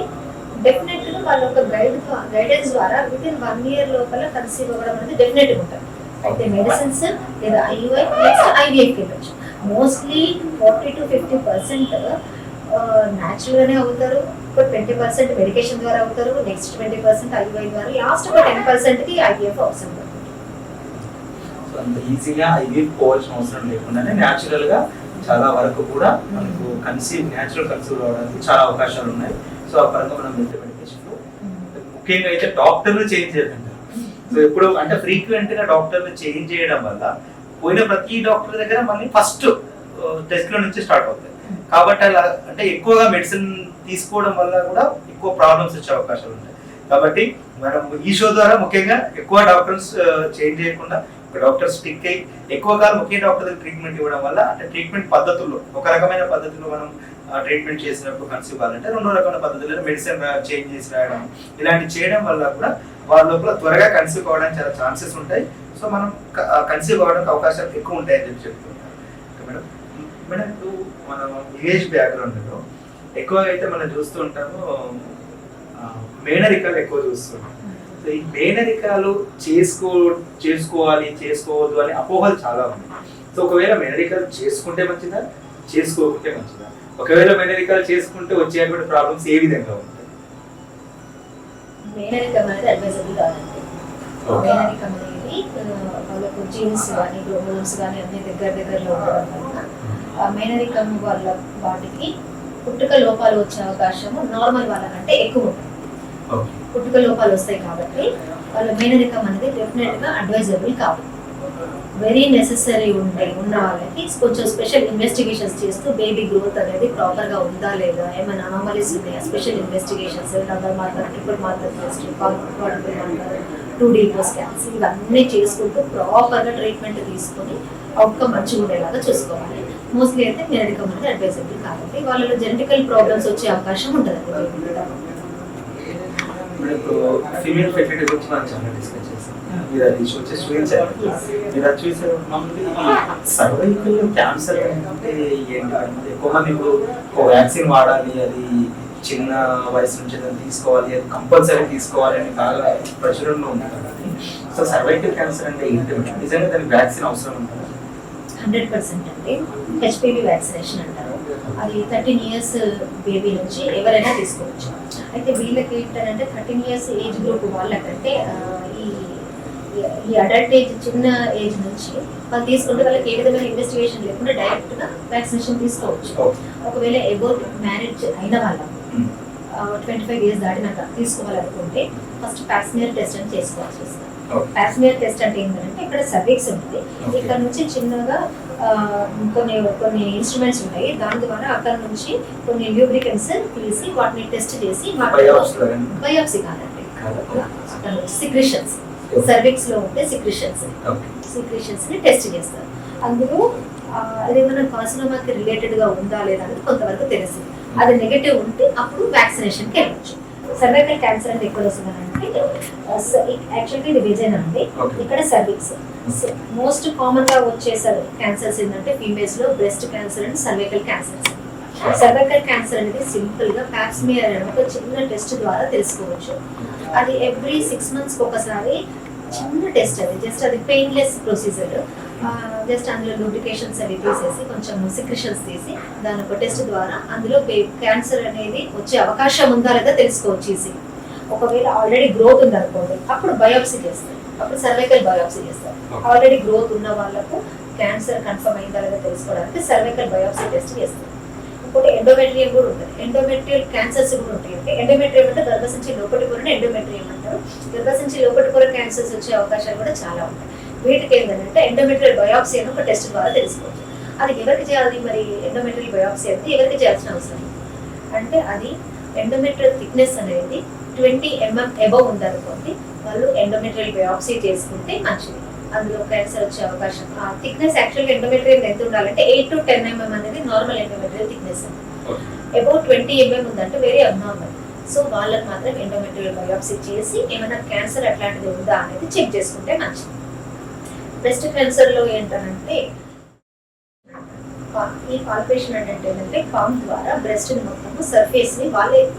డెఫినెట్గా వాళ్ళ ఒక గైడెన్స్ ద్వారా వితిన్ 1 year లోపల కన్సీవ్ అవ్వడం అనేది డెఫినెట్గా ఉంటుంది. అయితే మెడిసిన్స్ లేదా ఐయుఐ నెక్స్ట్ ఐవీఎఫ్కి వెళ్ళచ్చు. మోస్ట్లీ 40 to 50% న్యాచురల్గానే అవుతారు, ఒక 20% మెడికేషన్ ద్వారా అవుతారు, నెక్స్ట్ 20% ఐవీఐ ద్వారా, లాస్ట్ ఒక 10%కి ఐవీఎఫ్ అవసరం పడుతుంది. సో అంత ఈజీగా ఐవీఎఫ్ పోవాల్సిన అవసరం లేకుండానే న్యాచురల్ గా చాలా వరకు కూడా మనకు న్యాచురల్ కన్సీవ్ అవడానికి చాలా అవకాశాలు ఉన్నాయి. సో ఆ పరంగా మనం మెడికేషన్ ముఖ్యంగా అయితే డాక్టర్లు చేంజ్ చేయకండి. సో ఎప్పుడు అంటే ఫ్రీక్వెంట్ గా డాక్టర్లు చేంజ్ చేయడం వల్ల పోయిన ప్రతి డాక్టర్ దగ్గర మళ్ళీ ఫస్ట్ టెస్ట్ లో నుంచి స్టార్ట్ అవుతాయి. కాబట్టి అలా అంటే ఎక్కువగా మెడిసిన్ తీసుకోవడం వల్ల కూడా ఎక్కువ ప్రాబ్లమ్స్ వచ్చే అవకాశాలు ఉంటాయి. కాబట్టి మనం ఈ షో ద్వారా ముఖ్యంగా ఎక్కువ డాక్టర్స్ చేంజ్ చేయకుండా డాక్టర్ స్టిక్ అయ్యి ఎక్కువ కాలం ఒకే డాక్టర్ దగ్గర ట్రీట్మెంట్ ఇవ్వడం వల్ల అంటే ట్రీట్మెంట్ పద్ధతుల్లో ఒక రకమైన పద్ధతిలో మనం ట్రీట్మెంట్ చేసినప్పుడు కన్సీవ్ కావాలంటే 2 రకమైన పద్ధతుల్లో మెడిసిన్ చేంజ్ చేసి రాయడం ఇలాంటి చేయడం వల్ల కూడా వాళ్ళ లోపల త్వరగా కన్సీవ్ కావడానికి చాలా ఛాన్సెస్ ఉంటాయి. సో మనం కన్సీవ్ కావడానికి అవకాశాలు ఎక్కువ ఉంటాయని చెప్పి చెప్తున్నాం. మేడం మేడం ఇప్పుడు మన విలేజ్ బ్యాక్గ్రౌండ్లో ఎక్కువగా అయితే మనం చూస్తూ ఉంటాము మేనరికాలు ఎక్కువ చూస్తుంటాం. సో ఈ మేనరికాలు చేసుకోవాలి చేసుకోవద్దు అనే అపోహలు చాలా ఉన్నాయి. సో ఒకవేళ మేనరికాలు చేసుకుంటే మంచిదా, చేసుకోకుంటే మంచిదా? ఒకవేళ మేనరికాలు చేసుకుంటే వచ్చేటువంటి ప్రాబ్లమ్స్ ఏ విధంగా ఉంటాయి? మేనరికం అనేది అడ్వైజబుల్ కాదండి. మేనరికం అనేది వాళ్ళకు జీన్స్ కానీ క్రోమోజోమ్స్ కానీ అన్ని దగ్గరలో ఉండడం వల్ల మేనరికం వాళ్ళ వాటికి పుట్టుక లోపాలు వచ్చే అవకాశము నార్మల్ వాళ్ళకంటే ఎక్కువ ఉంటుంది. పుట్టుక లోపాలు వస్తాయి కాబట్టి వాళ్ళ మేనరికం అనేది డెఫినెట్గా అడ్వైజబుల్ కాదు. వెరీ నెసెసరీ ఉన్న వాళ్ళకి కొంచెం స్పెషల్ ఇన్వెస్టిగేషన్స్ చేస్తూ బేబీ గ్రోత్ అనేది ప్రాపర్గా ఉందా లేదా, ఏమైనా అనామలీస్ ఉన్నాయా, special investigations, double marker, triple marker test, quadruple marker, 2D scans ఇవన్నీ చేసుకుంటూ ప్రాపర్గా ట్రీట్మెంట్ తీసుకొని అవుట్కమ్ మంచిగా ఉండేలాగా చూసుకోవాలి. మోస్ట్లీ అయితే మేనరికం అనేది అడ్వైజబుల్ కాబట్టి వాళ్ళలో జెనెటికల్ ప్రాబ్లమ్స్ వచ్చే అవకాశం ఉంటుంది. ఇప్పుడు ఫీమేల్ ఫెర్టిలిటీ గురించి మనం చాలా డిస్కస్ చేస్తాం. మీరు అది వచ్చేసి చూపించారు. మీరు అది చూసారు. మామూలు సర్వైకల్ క్యాన్సర్ అంటే ఏంటి? ఎక్కువ మంది ఇప్పుడు ఒక వ్యాక్సిన్ వాడాలి, అది చిన్న వయసు నుంచి తీసుకోవాలి, అది కంపల్సరీ తీసుకోవాలి అని బాగా ప్రచురణలో ఉంది కాబట్టి సో సర్వైకల్ క్యాన్సర్ అంటే ఏంటి? నిజంగా దానికి వ్యాక్సిన్ అవసరం ఉంటుందా? 100% అండి. HPV వ్యాక్సినేషన్ అంటారు. అది 13 years బేబీ నుంచి ఎవరైనా తీసుకోవచ్చు. అయితే వీళ్ళకి ఏంటంటే 13 years ఏజ్ గ్రూప్ వాళ్ళకంటే ఈ అడల్ట్ ఏజ్ చిన్న ఏజ్ నుంచి వాళ్ళు తీసుకుంటే వాళ్ళకి ఏ విధమైన ఇన్వెస్టిగేషన్ లేకుండా డైరెక్ట్గా వ్యాక్సినేషన్ తీసుకోవచ్చు. ఒకవేళ ఎబోవ్ మ్యారేజ్ అయిన వాళ్ళ 25 years దాటినాక తీసుకోవాలనుకుంటే ఫస్ట్ ప్యాస్మియర్ టెస్ట్ అని చేసుకోవాల్సి వస్తుంది. ప్యాస్మియర్ టెస్ట్ అంటే ఏంటంటే ఇక్కడ సర్విక్స్ ఉంటుంది, ఇక్కడ నుంచి చిన్నగా కొన్ని కొన్ని ఇన్స్ట్రుమెంట్స్ ఉంటాయి, దాని ద్వారా అక్కడ నుంచి కొన్ని ల్యూబ్రికెంట్స్ తీసి వాటిని టెస్ట్ చేసి బయోప్సీ కాదండి, సిక్రిషన్స్, సర్విక్స్ లో ఉంటే సిక్రిషన్స్ ని టెస్ట్ చేస్తారు. అందులో అదేమన్నా కార్సినోమాకి రిలేటెడ్ గా ఉందా లేదా అనేది కొంతవరకు తెలుస్తుంది. అది నెగటివ్ ఉంటే అప్పుడు వ్యాక్సినేషన్ కి వెళ్ళచ్చు. సర్వైకల్ క్యాన్సర్ అంటే ఎక్కడ వస్తుందంటే యాక్చువల్గా ఇది విజన్ అండి, ఇక్కడ సర్విక్స్. మోస్ట్ కామన్ గా వచ్చే క్యాన్సర్స్ ఏంటంటే ఫీమేల్స్ లో breast cancer and cervical cancers. Cervical cancer అనేది సింపుల్ గా ప్యాప్స్మియర్ అనే ఒక చిన్న టెస్ట్ ద్వారా తెలుసుకోవచ్చు. అది ఎవ్రీ 6 months ఒకసారి చిన్న టెస్ట్, అది జస్ట్ అది పెయిన్లెస్ ప్రొసీజర్. జస్ట్ అందులో లూబ్రికేషన్స్ అవి తీసేసి కొంచెం సిక్రిషన్స్ తీసి దాని ఒక టెస్ట్ ద్వారా అందులో క్యాన్సర్ అనేది వచ్చే అవకాశం ఉందా లేదా తెలుసుకోవచ్చు ఈజీ. ఒకవేళ ఆల్రెడీ గ్రోత్ ఉంది అనుకోండి, అప్పుడు బయోప్సీ చేస్తారు, అప్పుడు సర్వైకల్ బయోప్సీ చేస్తారు. ఆల్రెడీ గ్రోత్ ఉన్న వాళ్ళకు క్యాన్సర్ కన్ఫర్మ్ అయిందా లేదా తెలుసుకోవడానికి సర్వైకల్ బయోప్సీ టెస్ట్ చేస్తారు. ఇంకోటి ఎండోమెట్రియం కూడా ఉంటుంది, ఎండోమెట్రియల్ క్యాన్సర్స్ కూడా ఉంటాయి. అంటే ఎండోమెట్రియం అంటే గర్భసంచి లోపటి పొరని ఎండోమెట్రియం అంటారు. గర్భసంచి లోపటి పొర క్యాన్సర్స్ వచ్చే అవకాశాలు కూడా చాలా ఉంటాయి. వీటికి ఏంటంటే ఎండోమెట్రియల్ బయోప్సీ అని ఒక టెస్ట్ ద్వారా తెలుసుకోవచ్చు. అది ఎవరికి చేయాలి మరి? ఎండోమెట్రియల్ బయోప్సీ అంటే ఎవరికి చేయాల్సిన అవసరం అంటే, అది ఎండోమెట్రియల్ థిక్నెస్ అనేది 20 mm అబవ్ ఉందనుకోండి, వాళ్ళు ఎండోమెట్రియల్ బయోప్సీ చేసుకుంటే మంచిది. అందులో క్యాన్సర్ వచ్చే అవకాశం. ఆ థిక్నెస్ యాక్చువల్గా ఎండోమెట్రియల్ ఎంత ఉండాలంటే 8 to 10 mm అనేది normal endometrial thickness. Above 20 mm ఉందంటే వెరీ అబ్నార్మల్. సో వాళ్ళకి మాత్రం ఎండోమెట్రియల్ బయోప్సీ చేసి ఏమైనా క్యాన్సర్ అట్లాంటిది ఉందా అనేది చెక్ చేసుకుంటే మంచిది. బ్రెస్ట్ క్యాన్సర్ లో ఏంటంటే ఈ పాల్పేషన్ అంటే ఏంటంటే పామ్ ద్వారా బ్రెస్ట్ ని మొత్తం సర్ఫేస్ ని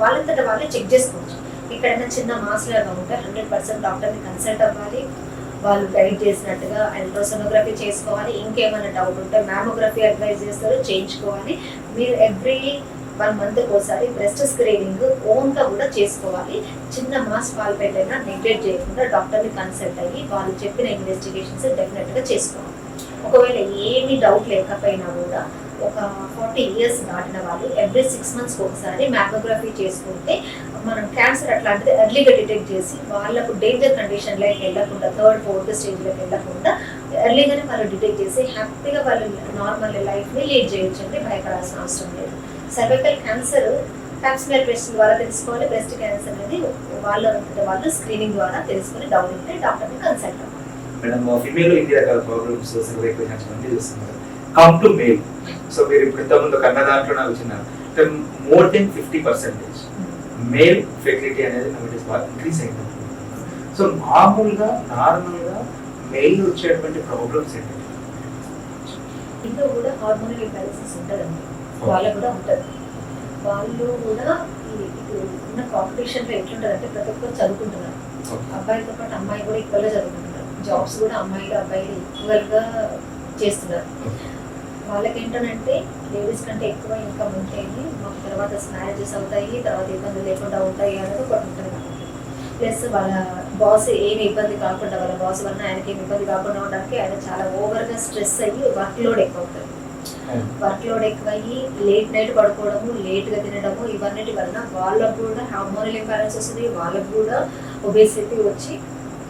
వాళ్ళంతట వాళ్ళే చెక్ చేసుకోవచ్చు. ఎక్కడైనా చిన్న మాస్ లాగా ఉంటే 100% డాక్టర్ ని కన్సల్ట్ అవ్వాలి. వాళ్ళు గైడ్ చేసినట్టుగా అల్ట్రాసోనోగ్రఫీ చేసుకోవాలి. ఇంకేమైనా డౌట్ ఉంటే మ్యామోగ్రఫీ అడ్వైజ్ చేస్తారు, చేయించుకోవాలి. మీరు ఎవ్రీ 1 month ఒకసారి బ్రెస్ట్ స్క్రీనింగ్ ఓన్గా కూడా చేసుకోవాలి. చిన్న మాస్ పాల్పేట్ అయినా నెగ్లెక్ట్ చేయకుండా డాక్టర్ని కన్సల్ట్ అయ్యి వాళ్ళు చెప్పిన ఇన్వెస్టిగేషన్స్ డెఫినెట్గా చేసుకోవాలి. ఒకవేళ ఏమీ డౌట్ లేకపోయినా కూడా ఒక 40 years దాటిన వాళ్ళు ఎవ్రీ 6 months ఒకసారి మ్యామోగ్రఫీ చేసుకుంటే మనం క్యాన్సర్ అట్లాంటిది ఎర్లీగా డిటెక్ట్ చేసి వాళ్ళకు డేంజర్ కండిషన్లోకి వెళ్ళకుండా 3rd, 4th స్టేజ్లోకి వెళ్ళకుండా ఎర్లీగానే వాళ్ళు డిటెక్ట్ చేసి హ్యాపీగా వాళ్ళు నార్మల్ లైఫ్ని లీడ్ చేయొచ్చండి, భయపడాల్సిన అవసరం లేదు. సర్వైకల్ క్యాన్సర్ ప్యాప్స్మియర్ టెస్ట్ ద్వారా తెలుసుకోవాలి. బ్రెస్ట్ క్యాన్సర్ అనేది వాళ్ళు స్క్రీనింగ్ ద్వారా తెలుసుకుని డౌట్ ఉంటే డాక్టర్ని కన్సల్ట్ అవ్వాలి. మేడం, ఫిమేల్ ఇన్ని రకాల ప్రాబ్లమ్స్ సర్వైకల్ క్యాన్సర్ మంది చూస్తున్నారు. Come to male. సో మీరు ఇప్పుడు ఇంతకుముందు కన్న దాంట్లో నాకు వచ్చిన మోర్ దెన్ 50% మేల్ ఫెర్టిలిటీ అనేది నోటీస్ బాగా ఇంక్రీజ్ అయింది. సో నార్మల్గా మెయిల్ వచ్చేటువంటి ప్రాబ్లమ్స్ ఏంటి? ఇంట్లో కూడా హార్మోనల్ ఇంబ్యాలెన్సెస్ ఉంటుందండి, వాళ్ళకు కూడా ఉంటుంది. వాళ్ళు కూడా ఇప్పుడు ఉన్న కాంపిటీషన్లో ఎట్లుంటుందంటే ప్రతి ఒక్కరు చదువుకుంటున్నారు. అబ్బాయితో పాటు అమ్మాయి కూడా ఈక్వల్గా చదువుకుంటున్నారు. జాబ్స్ కూడా అమ్మాయిలు అబ్బాయిలు ఈక్వల్గా చేస్తున్నారు. వాళ్ళకి ఏంటంటే లేడీస్ కంటే ఎక్కువ ఇన్కమ్ ఉంటేనే మాకు తర్వాత మ్యారేజెస్ అవుతాయి, తర్వాత ఇబ్బందులు లేకుండా ఉంటాయి అనేది ఒకటి ఉంటుంది కాబట్టి. ప్లస్ వాళ్ళ బాస్ ఏమి ఇబ్బంది కాకుండా, వాళ్ళ బాస్ వల్ల ఆయనకి ఏమి ఇబ్బంది కాకుండా ఉండడానికి ఆయన చాలా ఓవర్గా స్ట్రెస్ అయ్యి వర్క్ లోడ్ ఎక్కువ అవుతుంది. వర్క్ లోడ్ ఎక్కువయ్యి లేట్ నైట్ పడుకోవడము, లేట్గా తినడము, ఇవన్నిటి వలన వాళ్ళకు కూడా హార్మోనల్ ఇంబ్యాలెన్స్ వస్తుంది. వాళ్ళకు కూడా ఒబేసిటీ వచ్చి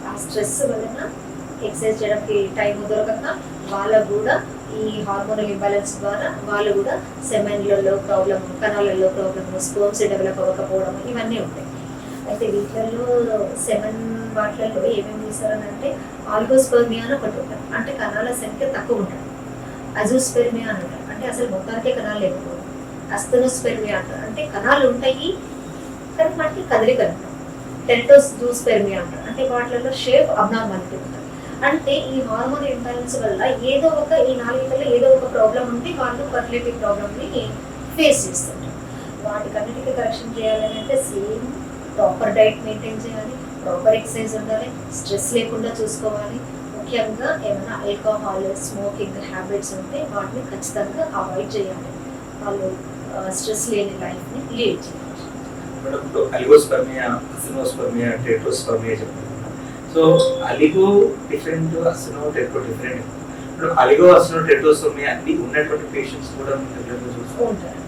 ఆ స్ట్రెస్ వలన ఎక్సర్సైజ్ చేయడానికి టైం దొరకక వాళ్ళకు కూడా ఈ హార్మోనల్ ఇంబ్యాలెన్స్ ద్వారా వాళ్ళు కూడా సెమెన్లలో ప్రాబ్లమ్, కణాలలో ప్రాబ్లమ్, స్పోమ్స్ డెవలప్ అవ్వకపోవడం ఇవన్నీ ఉంటాయి. అయితే వీటిలలో సెమెన్ వాటిలలో ఏమేమి చేస్తారని అంటే ఆల్గోస్పెర్మియా అని ఒకటి ఉంటుంది, అంటే కణాల సంఖ్య తక్కువ ఉంటుంది. అజోస్పెర్మియా అని అంటారు, అంటే అసలు మొత్తానికే కణాలు లేకపోవడం. అస్తనోస్పెర్మియా అంటారు, అంటే కణాలు ఉంటాయి కానీ వాటికి కదలికలు ఉంటాయి. టెంటోజూస్పెర్మియా అంటారు, అంటే వాటిలో షేప్ అబ్నార్మాలిటీ ఉంటుంది. అంటే ఈ హార్మోన్ ఇంబ్యాలెన్స్ వల్ల ఏదో ఒక ఈ 4 ఏదో ఒక ప్రాబ్లం ఉంటే వాళ్ళు ఫర్టిలిటీ ప్రాబ్లమ్ని ఫేస్ చేస్తుంటారు. వాటికన్నిటికీ కరెక్షన్ చేయాలని అంటే సేమ్ ప్రాపర్ డైట్ మెయింటైన్ చేయాలి, ప్రాపర్ ఎక్సర్సైజ్ ఉండాలి, స్ట్రెస్ లేకుండా చూసుకోవాలి. ముఖ్యంగా ఏమైనా ఆల్కహాల్, స్మోకింగ్ హ్యాబిట్స్ ఉంటే వాటిని ఖచ్చితంగా అవాయిడ్ చేయాలి. వాళ్ళు స్ట్రెస్ లేని లైఫ్ని లీడ్ చేయాలి. అలిగోస్పెర్మియా, అసినోస్పెర్మియా, టెట్రోస్పెర్మియా చెప్తున్నారు. So oligo different, astheno terato different. ఇప్పుడు అలిగో, అసినో, టెట్రోస్పెర్మియా అన్ని ఉన్నటువంటి పేషెంట్స్ కూడా ఉంటారు.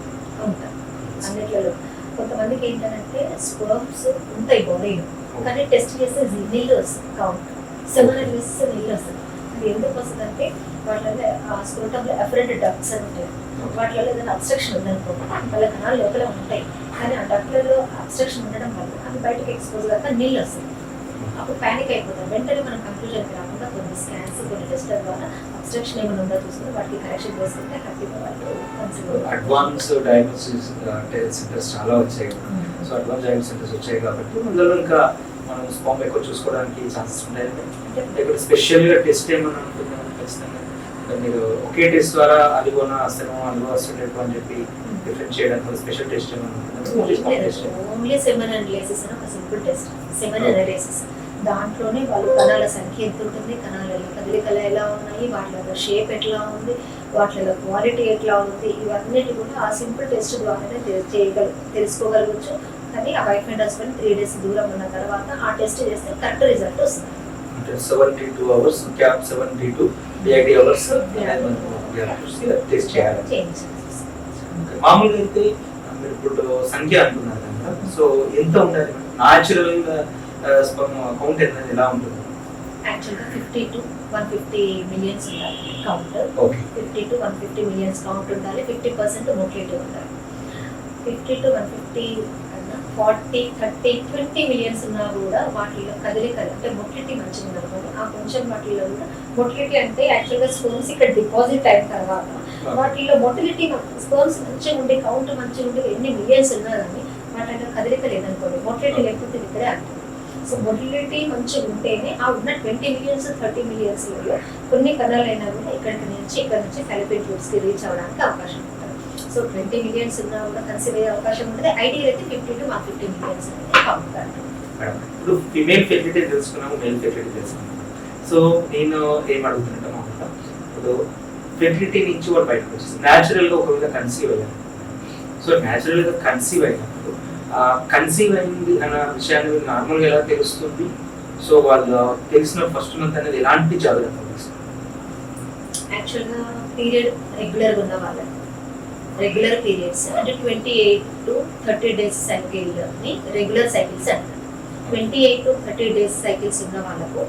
అన్నిట్లలో కొంతమందికి ఏంటంటే స్పర్మ్స్ ఉంటాయి బాడీలో, కానీ టెస్ట్ చేస్తే నీళ్ళు వస్తుంది, కౌంట్ సెమనల్ వేస్తే నీళ్ళు వస్తుంది. అది ఎందుకు వస్తుందంటే వాటిలో ఆ స్క్రోటంలో ఎఫరెంట్ డక్ట్స్ అని ఉంటాయి. వాటిలో ఏదైనా అబ్స్ట్రక్షన్ ఉందనుకో వాళ్ళ కణాలు లోపల ఉంటాయి, కానీ ఆ డక్ట్లలో అబ్స్ట్రక్షన్ ఉండడం వల్ల అవి బయటకు ఎక్స్పోజ్ కాక నీళ్ళు వస్తాయి. అప్పుడు ప్యానిక్ అయిపోతాం. వెంటనే మనం కంక్లూజన్కి రాకుండా కొన్ని స్కాన్స్ కొన్ని టెస్ట్ల ద్వారా అబ్స్ట్రక్షన్ ఏమైనా ఉందో చూసుకుని వాటికి కరెక్షన్ చేసుకుంటే హ్యాపీగా వాళ్ళు అడ్వాన్స్ డయాగ్నోసిస్ సెంటర్స్ చాలా వచ్చాయి. సో అడ్వాన్స్ డయాగ్నోసిస్ సెంటర్స్ వచ్చాయి కాబట్టి అందులో ఇంకా మనం స్పామ్ ఎక్కువ చూసుకోవడానికి ఛాన్సెస్ ఉంటాయి. ఇక్కడ స్పెషల్గా టెస్ట్ ఏమైనా ఉంటుందా ఖచ్చితంగా? మీరు ఒకే టెస్ట్ ద్వారా అది కొన అస్తమం అందులో వస్తుండేటు అని చెప్పి డిఫరెన్స్ చేయడానికి స్పెషల్ టెస్ట్ ఏమైనా ఉంటుందా? ఓన్లీ సెమెన్ అనలైసిస్ అని ఒక సింపుల్ టెస్ట్, సెమెన్ అనలైసిస్. దాంట్లోనే వాళ్ళు కణాల సంఖ్య ఎంత ఉంటుంది, కణాలలో కదలికలు ఎలా ఉన్నాయి, వాటిలో షేప్ ఎట్లా ఉంది, వాటిలో క్వాలిటీ ఎట్లా ఉంది, ఇవన్నిటి కూడా ఆ సింపుల్ టెస్ట్ ద్వారానే తెలుసుకోగలగచ్చు. కానీ ఆ వైఫ్ అండ్ హస్బెండ్ 3 days దూరం ఉన్న తర్వాత ఆ టెస్ట్ చేస్తే కరెక్ట్ రిజల్ట్ వస్తుంది. 72 hours క్యాప్ 72 80 hours టెస్ట్ చేయాలి. మామూలుగా అయితే మీరు ఇప్పుడు సంఖ్య అంటున్నారు కదా, సో ఎంత ఉండాలి న్యాచురల్ కౌంట్ ఎలా ఉంటుంది? యాక్చువల్గా 50 to 150 millions ఉండాలి కౌంట్. 50 to 150 millions కౌంట్ ఉండాలి. 50% మోటిలిటీ ఉండాలి. 50 to 150 కన్నా 40, 30, 20 millions ఉన్నా కూడా వాటిలో కదలికలు అంటే మొటిలిటీ మంచిగా ఉందనుకోండి, ఆ కొంచెం వాటిలో కూడా మొటిలిటీ అంటే యాక్చువల్గా స్పోన్స్ ఇక్కడ డిపాజిట్ అయిన తర్వాత వాటిలో మొటిలిటీ స్పోన్స్ మంచిగా ఉండి కౌంట్ మంచిగా ఉండి ఎన్ని మిలియన్స్ ఉన్నా కానీ వాటిలో కదలిక లేదనుకోండి, మొటిలిటీ లేకపోతే ఇక్కడే అంటుంది. సో మొటిలిటీ మంచిగా ఉంటేనే ఆ ఉన్న 20 millions 30 millions కొన్ని కణాలైనా కూడా ఇక్కడ నుంచి ఫెలోపియన్ ట్యూబ్స్కి రీచ్ అవ్వడానికి అవకాశం ఉంటుంది. సో 20 millions ఉన్నా కూడా కన్సీవ్ అయ్యే అవకాశం ఉంటుంది. ఐడియల్ అయితే 50 to 150 millions అనేది కౌంట్ అంటారు. ఇప్పుడు ఫిమేల్ ఫెర్టిలిటీ తెలుసుకున్నాము, మేల్ ఫెర్టిలిటీ తెలుసుకున్నాము. సో నేను ఏం అడుగుతున్నట్టు మామూలుగా ఇప్పుడు ఫెర్టిలిటీ నుంచి వాడు బయటకు వచ్చేసి న్యాచురల్గా ఒకవేళ కన్సీవ్ అయ్యాను. సో న్యాచురల్గా కన్సీవ్ అయినప్పుడు కన్సీవ్ అయింది అన్న విషయాన్ని నార్మల్గా ఎలా తెలుస్తుంది? సో వాళ్ళు తెలిసిన ఫస్ట్ మంత్ అనేది ఎలాంటి జాగ్రత్తలు తీసుకుంటారు? యాక్చువల్గా పీరియడ్ రెగ్యులర్గా ఉన్న వాళ్ళకి రెగ్యులర్ పీరియడ్స్ అంటే 28 to 30 days సైకిల్ని రెగ్యులర్ సైకిల్స్ అంటారు. 28 to 30 days సైకిల్స్ ఉన్న వాళ్ళకు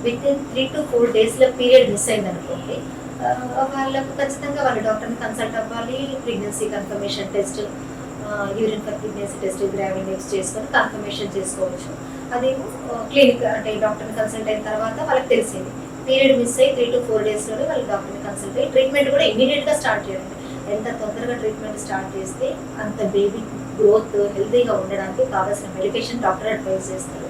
with in 3 to 4 days period miss అయింది అనుకోండి, వాళ్ళకు ఖచ్చితంగా వాళ్ళ డాక్టర్ని కన్సల్ట్ అవ్వాలి. Pregnancy confirmation test, urine for pregnancy test, gravid X చేసుకొని కన్ఫర్మేషన్ చేసుకోవచ్చు. అదేమో క్లినిక్ అంటే డాక్టర్ని కన్సల్ట్ అయిన తర్వాత వాళ్ళకి తెలిసేది. పీరియడ్ మిస్ అయ్యి 3 to 4 days వాళ్ళకి డాక్టర్ని కన్సల్ట్ అయ్యి ట్రీట్మెంట్ కూడా ఇమీడియట్గా స్టార్ట్ చేయండి. ఎంత తొందరగా ట్రీట్మెంట్ స్టార్ట్ చేస్తే అంత బేబీ గ్రోత్ హెల్తీగా ఉండడానికి కావాల్సిన మెడికేషన్ డాక్టర్ అడ్వైస్ చేస్తారు.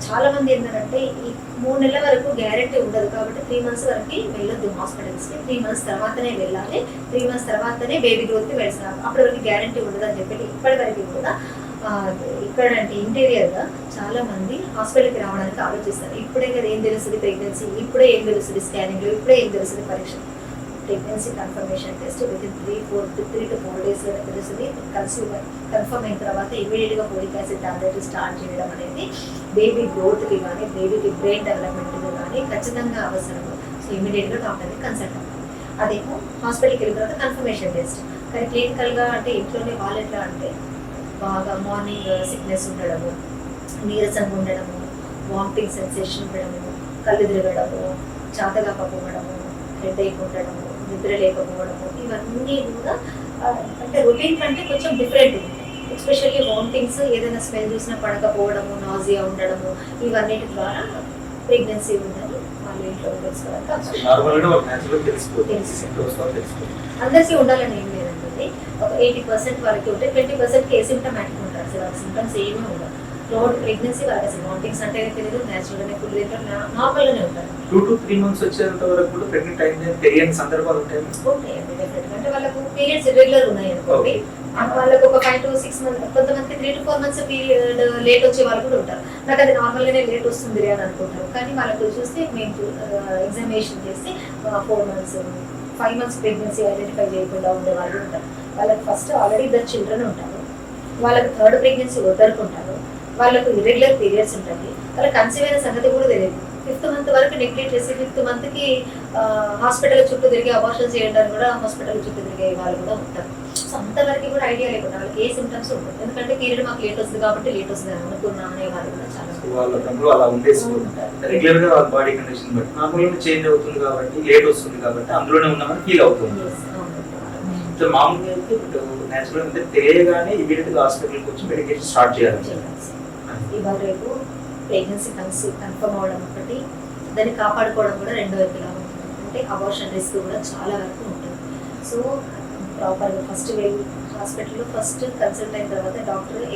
చాలా మంది ఏంటంటే ఈ 3 నెలల వరకు గ్యారెంటీ ఉండదు కాబట్టి 3 months వరకు వెళ్ళొద్దు హాస్పిటల్స్కి. 3 months తర్వాతనే వెళ్ళాలి. 3 months తర్వాతనే బేబీ గ్రోత్కి వెళ్తారు. అప్పటి వరకు గ్యారెంటీ ఉండదు అని చెప్పి ఇప్పటి వరకు కూడా ఇక్కడ అంటే ఇంటీరియర్గా చాలా మంది హాస్పిటల్కి రావడానికి ఆలోచిస్తారు. ఇప్పుడే కదా ఏం తెలుస్తుంది ప్రెగ్నెన్సీ, ఇప్పుడే ఏం తెలుస్తుంది స్కానింగ్లో, ఇప్పుడే ఏం తెలుస్తుంది పరీక్ష. Pregnancy confirmation test with in 3 to 4 days తెలుస్తుంది. కన్ఫర్మ్ అయిన తర్వాత ఇమీడియట్గా ఫోలిక్ యాసిడ్ టాబ్లెట్ స్టార్ట్ చేయడం అనేది బేబీ గ్రోత్కి కానీ బేబీకి బ్రెయిన్ డెవలప్మెంట్కి కానీ ఖచ్చితంగా అవసరము. సో ఇమీడియట్గా డాక్టర్ని కన్సల్ట్ అవ్వాలి. అదేమో హాస్పిటల్కి వెళ్ళిన తర్వాత కన్ఫర్మేషన్ టెస్ట్. కానీ క్లినికల్గా అంటే ఇంట్లోనే వాళ్ళు ఎట్లా అంటే బాగా మార్నింగ్ సిక్నెస్ ఉండడము, నీరసంగా ఉండడము, వామిటింగ్ సెన్సేషన్ ఉండడము, కళ్ళు తిరగడము, చాతగా పప్పుకోవడము, హెడేక్ ఉండడము, నిద్ర లేకపోవడము, ఇవన్నీ కూడా అంటే రొటీన్ కంటే కొంచెం డిఫరెంట్ ఉంది. ఎస్పెషల్లీ వామిటింగ్స్, ఏదైనా స్మెల్ చూసినా పడకపోవడము, నాజియా ఉండడము, ఇవన్నిటి ద్వారా ప్రెగ్నెన్సీ ఉందని వాళ్ళు ఇంట్లో తెలుసుకోవడానికి అందరికీ ఉండాలని ఏం లేదండి. ఒక 80% వాళ్ళకి ఉంటే 20% ఏసిమ్టమాటిక్ ఉంటారు. అసలు వాళ్ళ సింటమ్స్ ఏమీ ఉండవు. థ్రూఅవుట్ ప్రెగ్నెన్సీ వాళ్ళకి అసలు వామిటింగ్స్ అంటే తెలియదు, న్యాచురల్గానే ఫుల్ తింటారు, నార్మల్గానే ఉంటారు. 2 to 3 months వచ్చేంత వరకు కూడా ప్రెగ్నెంట్ అయింది తెలియని సందర్భాలు ఉంటాయండి. డెఫినెట్గా అంటే వాళ్ళకు పీరియడ్స్ ఇర్రెగ్యులర్ ఉన్నాయి అనుకోండి, వాళ్ళకి ఒక 5 to 6 months, కొంతమందికి 3 to 4 months పీరియడ్ లేట్ వచ్చే వాళ్ళు కూడా ఉంటారు. నాకు అది నార్మల్గానే లేట్ వస్తుంది అని అనుకుంటారు. కానీ వాళ్ళకు చూస్తే మేము ఎగ్జామినేషన్ చేసి 4 months 5 months ప్రెగ్నెన్సీ ఐడెంటిఫై చేయకుండా ఉండే వాళ్ళు ఉంటారు. వాళ్ళకి ఫస్ట్ ఆల్రెడీ 2 children ఉంటారు, వాళ్ళకి 3rd ప్రెగ్నెన్సీ వద్దనుకుంటారు, వాళ్ళకు ఇర్రెగ్యులర్ పీరియడ్స్ ఉంటుంది, వాళ్ళకి కన్సీవ్ అయిన సంగతి కూడా తెలియదు. 5th మంత్ వరకు నెగ్లెక్ట్ చేసి 5th మంత్కి హాస్పిటల్ చుట్టూ తిరిగి అబార్షన్ చేయడానికి కూడా హాస్పిటల్ చుట్టూ తిరిగే వాళ్ళు కూడా ఉంటారు. సో అంతవరకు కూడా ఐడియా లేకుండా వాళ్ళకి ఏ సిమ్టమ్స్ ఉంటుంది, ఎందుకంటే పీరియడ్ మాకు లేట్ వస్తుంది కాబట్టి లేట్ వస్తుంది అనుకున్నా అనే వాళ్ళు కూడా చాలా వాళ్ళ డబ్బులు అలా ఉండేసి రెగ్యులర్ గా వాళ్ళ బాడీ కండిషన్ బట్టి నార్మల్గా చేంజ్ అవుతుంది కాబట్టి లేట్ వస్తుంది కాబట్టి అందులోనే ఉన్నామని ఫీల్ అవుతుంది. సో మామూలుగా అయితే ఇప్పుడు నేచురల్ అంటే తెలియగానే ఇమీడియట్ గా హాస్పిటల్కి వచ్చి మెడికేషన్ స్టార్ట్ చేయాలి. ఇవాళ రేపు ప్రెగ్నెన్సీ కన్ఫర్మ్ అవడం ఒకటి, దాన్ని కాపాడుకోవడం కూడా రెండో వైపులా ఉంటుంది. అంటే అబార్షన్ రిస్క్ కూడా చాలా వరకు ఉంటుంది. సో ప్రాపర్గా ఫస్ట్ వెళ్ళి హాస్పిటల్లో ఫస్ట్ కన్సల్ట్ అయిన తర్వాత డాక్టర్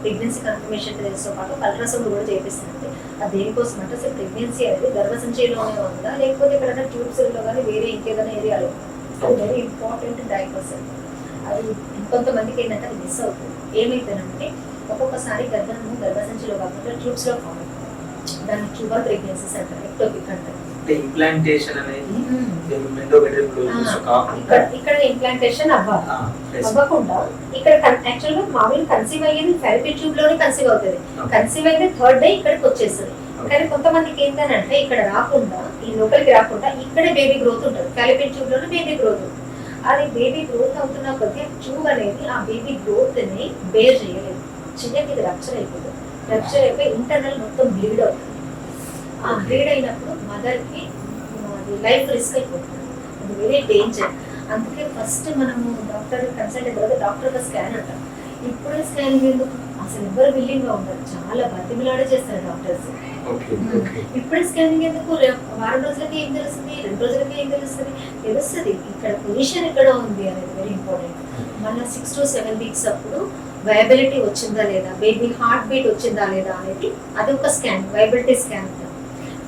ప్రెగ్నెన్సీ కన్ఫర్మేషన్ టెస్ట్తో పాటు అల్ట్రాసౌండ్ కూడా చేపిస్తుంది. అది దేనికోసం అంటే అసలు ప్రెగ్నెన్సీ అనేది గర్భసంచిలోనే ఉందా లేకపోతే ఎక్కడైనా ట్యూబ్స్లో కానీ వేరే ఇంకేదైనా ఏరియాలో అది వెరీ ఇంపార్టెంట్ డయాగ్నోసిస్. అది కొంతమందికి ఏంటంటే అది మిస్ అవుతుంది. ఏమైతుందంటే ఒక్కొక్కసారి గర్భసంచిలో కాకుండా ట్యూబ్స్లో ఫామ్ అవుతుంది, దాన్ని ట్యూబర్ ప్రెగ్నెన్సీస్ అంటారు, ఎక్టోపిక్ అంటారు. ఇంప్లాంటేషన్ అనేది ఇక్కడ ఇంప్లాంటేషన్ అవ్వకుండా ఇక్కడ యాక్చువల్గా మామూలుగా కన్సీవ్ అయ్యేది ఫెరపీ ట్యూబ్ లోనే కన్సీవ్ అవుతుంది. కన్సీవ్ అయితే 3rd డే ఇక్కడికి వచ్చేస్తుంది. కానీ కొంతమందికి ఏంటంటే ఇక్కడ రాకుండా, ఈ లోపలికి రాకుండా ఇక్కడే బేబీ గ్రోత్ ఉంటుంది. ఫెరపీ ట్యూబ్ లోనే బేబీ గ్రోత్ ఉంటుంది. అది బేబీ గ్రోత్ అవుతున్న కొద్దీ ట్యూబ్ అనేది ఆ బేబీ గ్రోత్ ని బేర్ చేయలేదు, చిన్నకి ఇది రప్చర్ అయిపోతుంది. రప్చర్ అయిపోయి ఇంటర్నల్ మొత్తం బ్లీడ్ అవుతుంది. ఆ బ్లీడ్ అయినప్పుడు మదర్కి లైఫ్ రిస్క్ అయిపోతుంది. అది వెరీ డేంజర్. అందుకే ఫస్ట్ మనము డాక్టర్ కన్సల్ట్ అయిన తర్వాత డాక్టర్ స్కాన్ అంటాం. ఇప్పుడే స్కానింగ్ ఎందుకు, అసలు ఎవరు విల్లింగ్ గా ఉండరు, చాలా బతిమిలాడే చేస్తారు డాక్టర్స్. ఇప్పుడే స్కానింగ్ ఎందుకు, వారం రోజులకి ఏం తెలుస్తుంది, 2 రోజులకి ఏం తెలుస్తుంది, తెలుస్తుంది ఇక్కడ పొజిషన్ ఎక్కడ ఉంది అనేది వెరీ ఇంపార్టెంట్. మన 6 to 7 వీక్స్ అప్పుడు వయబిలిటీ వచ్చిందా లేదా, బేబీ హార్ట్ బీట్ వచ్చిందా లేదా అనేది అది ఒక స్కాన్, వయబిలిటీ స్కాన్ అంటారు.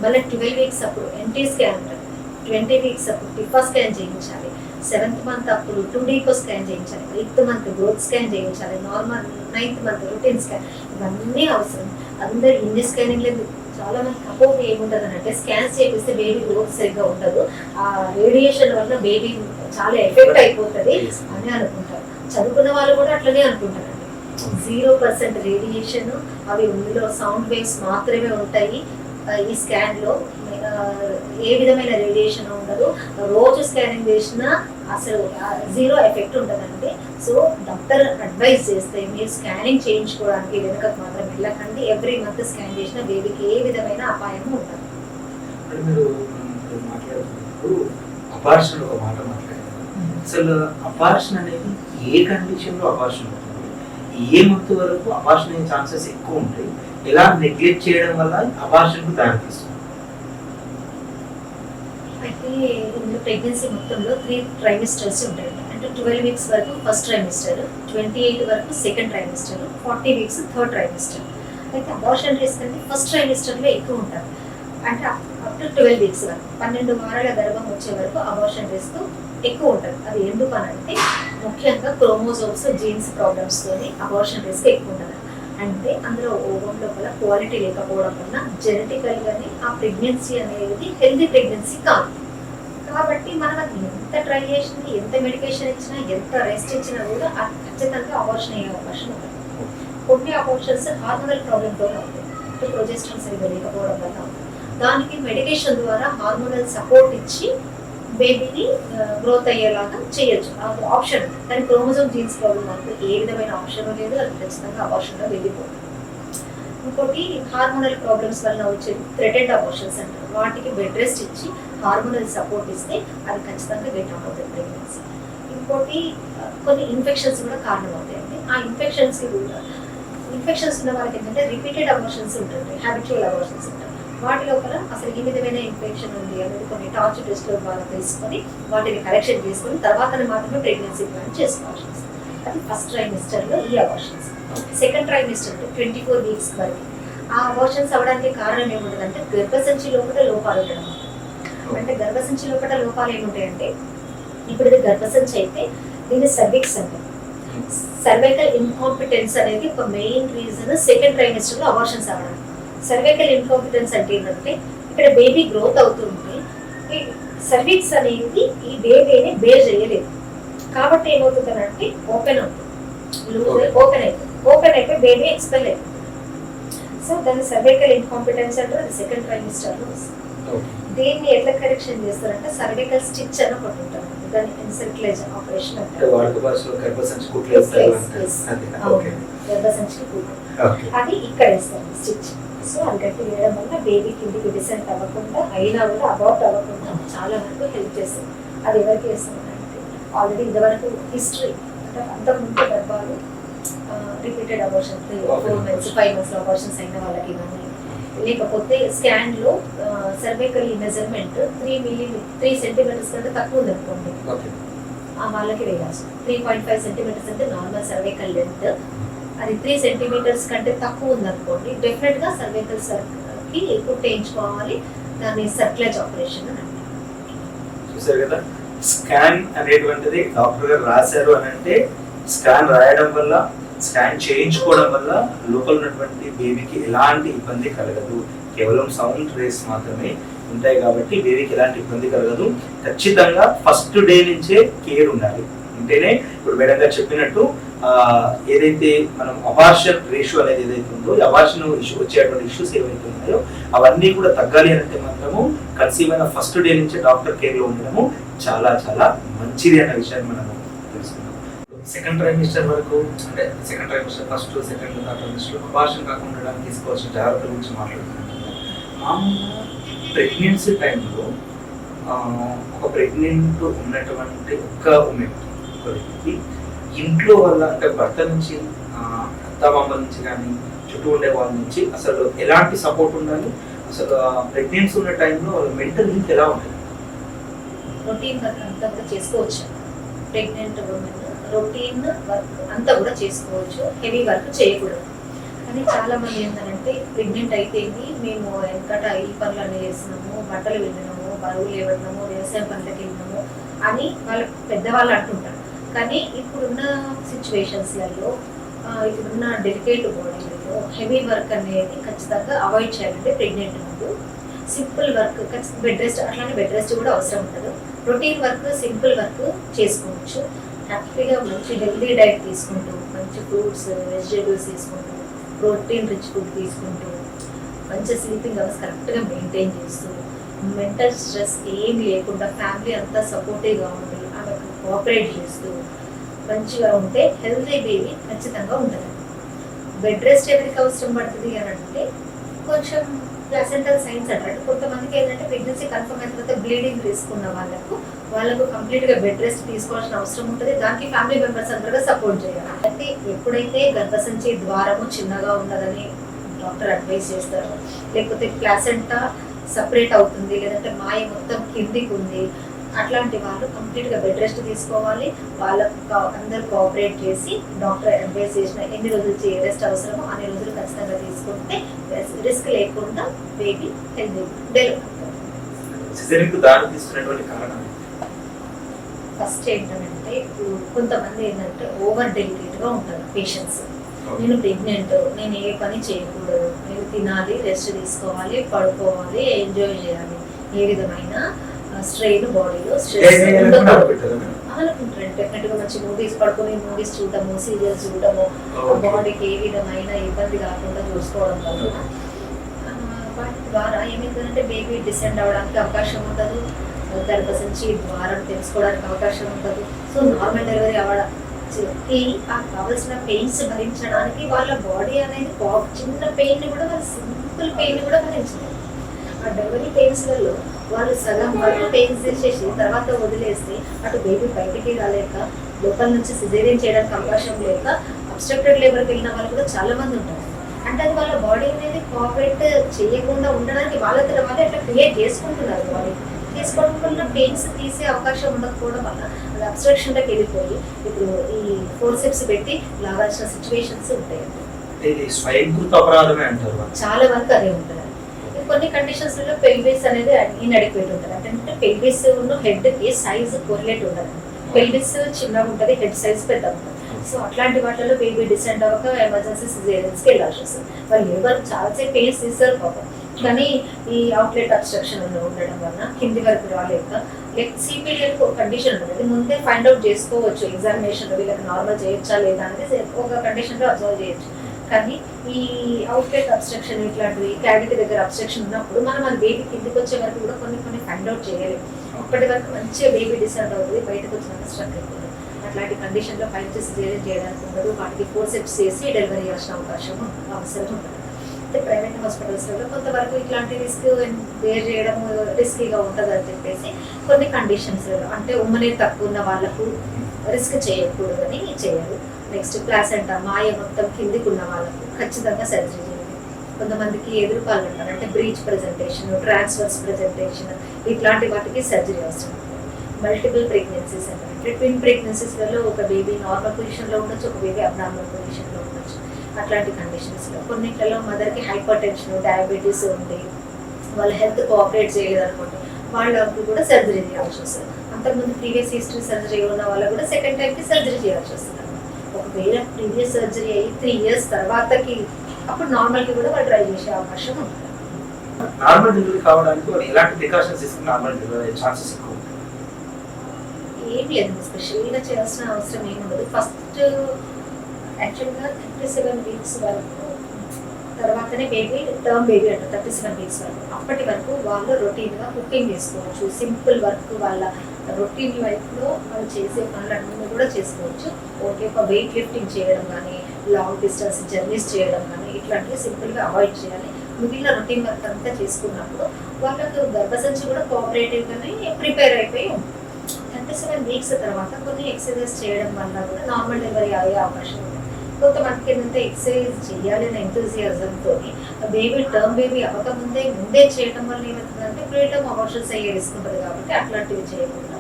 మళ్ళీ 12 వీక్స్ అప్పుడు ఎన్టీ స్కాన్ అంటారు. 20 వీక్స్ అప్పుడు టిఫా స్కాన్ చేయించాలి. 7th మంత్ అప్పుడు 2D స్కాన్ చేయించాలి. 8th మంత్ గ్రోత్ స్కాన్ చేయించాలి. Normal 9th month routine scan, ఇవన్నీ అవసరం. అందరు ఇన్ని స్కానింగ్ లేదు. చాలా మంది కపోతే ఏముంటుంది అంటే స్కాన్స్ చేపిస్తే బేబీ గ్రోత్ సరిగ్గా ఉండదు, ఆ రేడియేషన్ వల్ల బేబీ చాలా ఎఫెక్ట్ అయిపోతుంది అని అనుకుంటారు. చదువుకున్న వాళ్ళు కూడా అట్లనే అనుకుంటారండి. 0% రేడియేషన్, అవి ఇందులో సౌండ్ వేవ్స్ మాత్రమే ఉంటాయి. ఈ స్కాన్ లో ఏ విధమైన రేడియేషన్ ఉండదు. రోజు స్కానింగ్ చేసినా అసలు 0 ఎఫెక్ట్ ఉంటుందండి. సో డాక్టర్ అడ్వైజ్ చేస్తే మీరు స్కానింగ్ చేయించుకోవడానికి వెనుకకు మాత్రం వెళ్ళకండి. ఎవ్రీ మంత్ స్కాన్ చేసిన బేబీకి ఏ విధమైన అపాయము ఉండదు. అబార్షన్ ఒక మాట మాట్లాడారు. అసలు అబార్షన్ అనేది ఏ కండిషన్ లో అబార్షన్ అవుతుంది, ఏ మంత్ వరకు అబార్షన్ అయ్యే ఛాన్సెస్ ఎక్కువ ఉంటాయి, ఎలా నెగ్లెక్ట్ చేయడం వల్ల అబార్షన్ కు దారితీస్తుంది? అయితే ఇందులో ప్రెగ్నెన్సీ మొత్తంలో 3 ట్రైమిస్టర్స్ ఉంటాయి. అంటే 12 వీక్స్ వరకు ఫస్ట్ ట్రైమిస్టర్, 28 వరకు second trimester, 40 weeks third trimester. అయితే అబార్షన్ రిస్క్ అంటే ఫస్ట్ ట్రైమిస్టర్లో ఎక్కువ ఉంటారు. అంటే అప్ టు 12 వీక్స్ వరకు 12 వారాల గర్భం వచ్చే వరకు అబార్షన్ రిస్క్ ఎక్కువ ఉంటుంది. అది ఎందుకు అంటే ముఖ్యంగా క్రోమోజోమ్స్ జీన్స్ ప్రాబ్లమ్స్ తోని అబార్షన్ రిస్క్ ఎక్కువ ఉంటుంది. అంటే అందులో ఓవం లోపల క్వాలిటీ లేకపోవడం వల్ల జెనెటికల్ గానే ఆ ప్రెగ్నెన్సీ అనేది హెల్తీ ప్రెగ్నెన్సీ కాదు. కాబట్టి మనం అది ఎంత ట్రై చేసినా, ఎంత మెడికేషన్ ఇచ్చినా, ఎంత రెస్ట్ ఇచ్చినా కూడా ఖచ్చితంగా అబార్షన్ అయ్యే అవకాశం ఉంటుంది. కొన్ని అబార్షన్స్ హార్మోనల్ ప్రాబ్లంతో అవుతాయి, ప్రొజెస్ట్రాన్ సరిగ్గా లేకపోవడం వల్ల అవుతుంది. దానికి మెడికేషన్ ద్వారా హార్మోనల్ సపోర్ట్ ఇచ్చి బేబీని గ్రోత్ అయ్యేలాగా చేయొచ్చు, అది ఆప్షన్. కానీ క్రోమోజోమ్ జీన్స్ ప్రాబ్లం అంటే ఏ విధమైన ఆప్షన్ లేదు, అది ఖచ్చితంగా అబార్షన్లో వెళ్ళిపోతుంది. ఇంకోటి హార్మోనల్ ప్రాబ్లమ్స్ వల్ల వచ్చే థ్రెటెడ్ అబార్షన్స్ అంటారు. వాటికి బెడ్ రెస్ట్ ఇచ్చి హార్మోనల్ సపోర్ట్ ఇస్తే అది ఖచ్చితంగా గెట్ అవుతుంది ప్రెగ్నెన్సీ. ఇంకోటి కొన్ని ఇన్ఫెక్షన్స్ కూడా కారణం అవుతాయండి. ఆ ఇన్ఫెక్షన్స్కి కూడా ఇన్ఫెక్షన్స్ ఉన్న వాళ్ళకి ఏంటంటే రిపీటెడ్ అబార్షన్స్ ఉంటుంది, హ్యాబిచువల్ అబార్షన్స్ ఉంటాయి. వాటి లోపల అసలు ఏ విధమైన ఇన్ఫెక్షన్ ఉంది అనేది కొన్ని టార్చ్ టెస్ట్లో ద్వారా తెలుసుకొని వాటిని కరెక్షన్ చేసుకొని తర్వాత మాత్రమే ప్రెగ్నెన్సీ ప్లాన్ చేసుకోవాల్సి వస్తుంది. అది ఫస్ట్ ట్రైమిస్టర్లో ఈ అబార్షన్స్. సెకండ్ ట్రైమిస్టర్ 24 వీక్స్ వరకు ఆ అబార్షన్స్ అవ్వడానికి కారణం ఏముంటుందంటే గర్భసంచి లోపల లోపాలు ఉండడం. అంటే గర్భసంచి లోపల లోపాలు ఏముంటాయంటే, ఇప్పుడు ఇది గర్భసంచి అయితే దీన్ని సర్విక్స్ అంటారు. సర్వైకల్ ఇన్కాంపిటెన్స్ అనేది ఒక మెయిన్ రీజన్ సెకండ్ ట్రైమిస్టర్లో అబార్షన్స్ అవ్వడానికి. సర్వైకల్ ఇన్కాంపిటెన్స్ అంటే ఏంటంటే ఇక్కడ బేబీ గ్రోత్ అవుతుంది, ఈ సర్విక్స్ అనేది ఈ బేబీని బేర్ చేయలేదు. కాబట్టి ఏమవుతుందంటే ఓపెన్ అవుతుంది, ఓపెన్ అయిపోయి బేబీ ఎక్స్పెల్ అయిపోతుంది. సో దాన్ని సర్వైకల్ ఇన్కాంపిటెన్స్ అంటారు, అది సెకండ్ ట్రైమిస్టర్లో వస్తుంది. దీన్ని ఎట్లా కరెక్షన్ చేస్తారంటే సర్వికల్ స్టిచ్ అని ఒకటి ఉంటుంది, దాన్ని ఎన్సర్క్లేజ్ ఆపరేషన్ అంటారు. గర్భసంచి కుట్లు వేస్తారు గర్భసంచికి కుట్లు, అది ఇక్కడ వేస్తారు స్టిచ్. సో అది గట్టి వేయడం వల్ల బేబీ కిందికి డిసెంట్ అవ్వకుండా, అయినా కూడా అబార్ట్ అవ్వకుండా చాలా వరకు హెల్ప్ చేస్తుంది. అది ఎవరికి వేస్తామంటే ఆల్రెడీ ఇంతవరకు హిస్టరీ అంటే అంతకుముందు గర్భాలు repeated abortion 4 months 5 months abortions అయిన వాళ్ళకి కానీ, లేకపోతే స్కాన్ లో సర్వైకల్ మెజర్మెంట్ 3 centimeters కంటే తక్కువ ఉంది అనుకోండి, వాళ్ళకి వేయాల్సి. 3.5 centimeters అంటే నార్మల్ సర్వైకల్ లెంత్, అది 3 centimeters కంటే తక్కువ ఉంది అనుకోండి, డెఫినెట్ గా సర్వైకల్ కి కుట్టు వేయించుకోవాలి. దాన్ని సర్క్లేజ్ ఆపరేషన్ అని అంటారు. చూసారు కదా, స్కాన్ అనేటువంటిది డాక్టర్ గారు రాశారు అని అంటే, స్కాన్ రాయడం వల్ల, స్కాన్ చేయించుకోవడం వల్ల లోపల ఉన్నటువంటి బేబీకి ఎలాంటి ఇబ్బంది కలగదు. కేవలం సౌండ్ రేస్ మాత్రమే ఉంటాయి కాబట్టి బేబీకి ఎలాంటి ఇబ్బంది కలగదు. ఖచ్చితంగా ఫస్ట్ డే నుంచే కేర్ ఉండాలి. ఉంటేనే ఇప్పుడు మేడం గారు చెప్పినట్టు ఏదైతే మనం అబార్షన్ రేషియో అనేది ఏదైతే ఉందో, అబార్షన్ ఇష్యూ వచ్చేటువంటి ఇష్యూస్ ఏవైతే ఉన్నాయో అవన్నీ కూడా తగ్గాలి అంటే మాత్రము కన్సీవ్ అయిన ఫస్ట్ డే నుంచే డాక్టర్ కేర్ లో ఉండడము చాలా చాలా మంచిది అన్న విషయాన్ని మనం తెలుసుకున్నాం. సెకండ్ ట్రైమిస్టర్ వరకు అంటే second trimester first second third trimester abortion కాకుండా ఉండడానికి తీసుకోవాల్సిన జాగ్రత్తల గురించి మాట్లాడుతున్నాం. మామూలుగా ప్రెగ్నెన్సీ టైంలో ఒక ప్రెగ్నెంట్ ఉన్నటువంటి ఒక వ్యక్తి ఇంట్లో వల్ల అంటే భర్త నుంచి, అత్తమామల నుంచి కానీ, చుట్టూ ఉండే వాళ్ళ నుంచి అసలు ఎలాంటి సపోర్ట్ ఉండాలి, అసలు ప్రెగ్నెన్సీ ఉన్న టైంలో వాళ్ళ మెంటల్ హెల్త్ ఎలా ఉంటుంది? రొటీన్ వర్క్ అంతా కూడా చేసుకోవచ్చు. ప్రెగ్నెంట్ ఉమెన్ రొటీన్ వర్క్ అంతా కూడా చేసుకోవచ్చు, హెవీ వర్క్ చేయకూడదు. కానీ చాలా మంది ఏంటంటే ప్రెగ్నెంట్ అయితేంది మేము వెనకట ఈ పనులన్నీ చేస్తున్నాము, బట్టలు వెళ్ళినాము, బరువులు లేవడము, వ్యవసాయం పనులకు వెళ్ళినాము అని వాళ్ళ పెద్దవాళ్ళు అంటుంటారు. కానీ ఇప్పుడున్న సిచ్యువేషన్స్లలో, ఇప్పుడున్న డెలికేట్ బాడీలలో హెవీ వర్క్ అనేది ఖచ్చితంగా అవాయిడ్ చేయాలంటే ప్రెగ్నెంట్ ముందు సింపుల్ వర్క్, బెడ్ రెస్ట్, అట్లానే బెడ్ రెస్ట్ కూడా అవసరం ఉండదు. రొటీన్ వర్క్, సింపుల్ వర్క్ చేసుకోవచ్చు. హ్యాపీగా మంచి హెల్తీ డైట్ తీసుకుంటూ, మంచి ఫ్రూట్స్, వెజిటేబుల్స్ తీసుకుంటూ, ప్రోటీన్ రిచ్ ఫుడ్ తీసుకుంటూ, మంచి స్లీపింగ్ అవర్స్ కరెక్ట్గా మెయింటైన్ చేస్తూ, మెంటల్ స్ట్రెస్ ఏం లేకుండా ఫ్యామిలీ అంతా సపోర్టివ్గా ఉండి ఆమెకు కోఆపరేట్ చేస్తూ మంచిగా ఉంటే హెల్తీ బేబీ ఖచ్చితంగా ఉంటుంది. బెడ్ రెస్ట్ ఎవరికి అవసరం పడుతుంది అని అంటే కొంచెం ప్లాసెంటల్ సైన్స్ అంటారు. కొంతమందికి ఏంటంటే ప్రెగ్నెన్సీ కన్ఫర్మ్ అయిన తర్వాత బ్లీడింగ్ తీసుకున్న వాళ్ళకు కంప్లీట్గా బెడ్ రెస్ట్ తీసుకోవాల్సిన అవసరం ఉంటుంది. దానికి ఫ్యామిలీ మెంబర్స్ అందరూ సపోర్ట్ చేయాలి. అయితే ఎప్పుడైతే గర్భసంచి ద్వారము చిన్నగా ఉన్నదని డాక్టర్ అడ్వైస్ చేస్తారు, లేకపోతే ప్లాసెంటా సపరేట్ అవుతుంది, లేదంటే మాయ మొత్తం కిందికి ఉంది, అట్లాంటి వాళ్ళు కంప్లీట్గా బెడ్ రెస్ట్ తీసుకోవాలి. వాళ్ళకు అందరూ కోఆపరేట్ చేసి డాక్టర్ అడ్వైస్ చేసిన ఎన్ని రోజులు రెస్ట్ అవసరమో అన్ని రోజులు ఖచ్చితంగా తీసుకుంటే రిస్క్ లేకుండా బేబీ హెల్తీ డెలివరీ. ఫస్ట్ ఏంటంటే ఇప్పుడు కొంతమంది ఏంటంటే ఓవర్ డెలికేట్గా ఉంటారు పేషెంట్స్. నేను ప్రెగ్నెంట్, నేను ఏ పని చేయకూడదు, నేను తినాలి, రెస్ట్ తీసుకోవాలి, పడుకోవాలి, ఎంజాయ్ చేయాలి, ఏ విధమైన స్ట్రెయిన్ బాడీలో స్ట్రెస్ అనుకుంటారు. డెఫినెట్గా మంచి మూవీస్ పడుకొని మూవీస్ చూడటము, సీరియల్స్ చూడటము, బాడీకి ఏ విధమైన ఇబ్బంది కాకుండా చూసుకోవడం వల్ల వాటి ద్వారా ఏమవుతుందంటే బేబీ డిసెండ్ అవ్వడానికి అవకాశం ఉండదు, గర్భసంచి ద్వారం తెలుసుకోవడానికి అవకాశం ఉండదు. సో నార్మల్ డెలివరీ అవ్వడం కావాల్సిన పెయిన్స్ భరించడానికి వాళ్ళ బాడీ అనేది చిన్న పెయిన్ కూడా, వాళ్ళ సింపుల్ పెయిన్ కూడా భరించలేదు. ఆ డెలివరీ పెయిన్స్లలో వాళ్ళు సగం వరకు పెయిన్స్ చేసేసి తర్వాత వదిలేస్తే అటు బేబీ బయటికి రాలేక, లోపల నుంచి సిజేరియన్ చేయడానికి అవకాశం లేక అబ్స్ట్రక్టెడ్ లేబర్కి వెళ్ళిన వాళ్ళు కూడా చాలా మంది ఉంటారు. అంటే అది వాళ్ళ బాడీ అనేది కోఆపరేట్ చేయకుండా ఉండడానికి వాళ్ళతో వాళ్ళే అట్లా క్రియేట్ చేసుకుంటున్నారు. బాడీ చేసుకోవడం వల్ల పెయిన్స్ తీసే అవకాశం ఉండకపోవడం వల్ల అది అబ్స్ట్రక్షన్లోకి వెళ్ళిపోయి ఇప్పుడు ఈ ఫోర్సెప్స్ పెట్టి లాగాల్సిన సిచ్యువేషన్స్ ఉంటాయండి. చాలా వరకు అదే ఉంటుంది. కొన్ని కండిషన్స్ లో పెల్విస్ అనేది ఇన్అడిక్వేట్ ఉంటుంది. అంటే పెల్విస్ ఉన్న హెడ్ కి సైజ్ కోరిలేట్ ఉండదు. పెల్విస్ చిన్నగా ఉంటుంది, హెడ్ సైజ్ పెద్దగా ఉంటుంది. సో అట్లాంటి వాటిలో బేబీ డిసెండ్ అవ్వక ఎమర్జెన్సీ సిజేరియన్స్కి వెళ్ళాల్సి వస్తుంది. వాళ్ళు ఎవరు చాలాసేపు పెయిన్స్ తీస్తారు పాపం, కానీ ఈ అవుట్లెట్ అబ్స్ట్రక్షన్ ఉండడం వల్ల కింది వరకు రాలేక సిపిడిఎల్ కండిషన్ ఉంటుంది. అది ముందే ఫైండ్ అవుట్ చేసుకోవచ్చు ఎగ్జామినేషన్, వీళ్ళకి నార్మల్ చేయొచ్చా లేదా అనేది ఒక కండిషన్లో అబ్జర్వ్ చేయొచ్చు. కానీ ఈ అవుట్లెట్ అబ్స్ట్రక్షన్ ఇట్లాంటివి క్యావిటీ దగ్గర అబ్స్ట్రక్షన్ ఉన్నప్పుడు మనం అది బేబీ కిందికి వచ్చే వరకు కూడా కొన్ని ఫైండ్ అవుట్ చేయలేము. అప్పటి వరకు మంచిగా బేబీ డిసైడ్ అవుతుంది, బయటకు వచ్చినాక స్ట్రక్ అవుతుంది. అట్లాంటి కండిషన్లో పైచెస్ చేయడానికి ఉండదు, వాటికి ఫోర్సెప్స్ చేసి డెలివరీ చేయాల్సిన అవసరం ఉంటుంది. అయితే ప్రైవేట్ హాస్పిటల్స్లో కొంతవరకు ఇట్లాంటి రిస్క్ వేర్ చేయడం రిస్కీగా ఉంటుంది అని చెప్పేసి కొన్ని కండిషన్స్ అంటే ఉమ్మనే తక్కువ ఉన్న వాళ్ళకు రిస్క్ చేయకూడదని చేయరు. నెక్స్ట్ ప్లాసెంటా మాయ మొత్తం కిందికి ఉన్న వాళ్ళకు ఖచ్చితంగా సర్జరీ చేయాలి. కొంతమందికి ఎదురుపాలు ఉంటారు, అంటే బ్రీచ్ ప్రెజెంటేషన్, ట్రాన్స్వర్స్ ప్రెజెంటేషన్, ఇట్లాంటి వాటికి సర్జరీ అవసరం. మల్టిపుల్ ప్రెగ్నెన్సీస్ అంటే ట్విన్ ప్రెగ్నెన్సీస్లలో ఒక బేబీ నార్మల్ పొజిషన్లో ఉండొచ్చు, ఒక బేబీ అబ్నార్మల్ పొజిషన్లో ఉండొచ్చు. అట్లాంటి కండిషన్స్లో కొన్నిట్లలో మదర్కి హైపర్ టెన్షన్, డయాబెటీస్ ఉంది, వాళ్ళ హెల్త్ కోఆపరేట్ చేయలేదు అనుకోండి, వాళ్ళకు కూడా సర్జరీ చేయాల్సి వస్తుంది. అంతకుముందు ప్రీవియస్ హిస్టరీ సర్జరీ ఉన్న వాళ్ళకు కూడా సెకండ్ టైంకి సర్జరీ చేయాల్సి వస్తుంది. ఒకవేళ ప్రీవియస్ సర్జరీ అయ్యి 3 years తర్వాతకి అప్పుడు నార్మల్కి కూడా వాళ్ళు ట్రై చేసే అవకాశం ఉంటుంది. నార్మల్ డెలివరీ కావడానికి వాళ్ళు ఎలాంటి ప్రికాషన్స్ తీసుకుని నార్మల్ డెలివరీ ఛాన్సెస్ ఎక్కువ ఉంటాయి? ఏం లేదు, స్పెషల్గా చేయాల్సిన అవసరం ఏమి ఉండదు. ఫస్ట్ యాక్చువల్గా 37 weeks వరకు తర్వాతనే బేబీ టర్మ్ బేబీ అంటారు. 37 weeks వరకు అప్పటి వరకు వాళ్ళు రొటీన్గా కుకింగ్ చేసుకోవచ్చు. సింపుల్ వర్క్ వాళ్ళ రొటీన్ లైఫ్లో వాళ్ళు చేసే పనులన్నీ కూడా చేసుకోవచ్చు. ఓకే, ఒక వెయిట్ లిఫ్టింగ్ చేయడం కానీ, లాంగ్ డిస్టెన్స్ జర్నీస్ చేయడం కానీ ఇట్లాంటివి సింపుల్గా అవాయిడ్ చేయాలి. మిగిలిన రొటీన్ వర్క్ అంతా చేసుకున్నప్పుడు వాళ్ళకు గర్భసంచి కూడా కోఆపరేటివ్గానే ప్రిపేర్ అయిపోయి ఉంటుంది. 37 weeks తర్వాత కొన్ని ఎక్సర్సైజ్ చేయడం వల్ల కూడా నార్మల్ డెలివరీ అయ్యే అవకాశం ఉంది. కొంతమందికి ఏంటంటే ఎక్సర్సైజ్ చేయాలనే ఎంతూజియాజంతో బేబీ టర్మ్ బేబీ ముందే చేయడం వల్ల ఏమవుతుందంటే ప్రీటర్మ్ అబార్షన్స్ అయ్యే రిస్క్ ఉంటుంది. కాబట్టి అట్లాంటివి చేయకుండా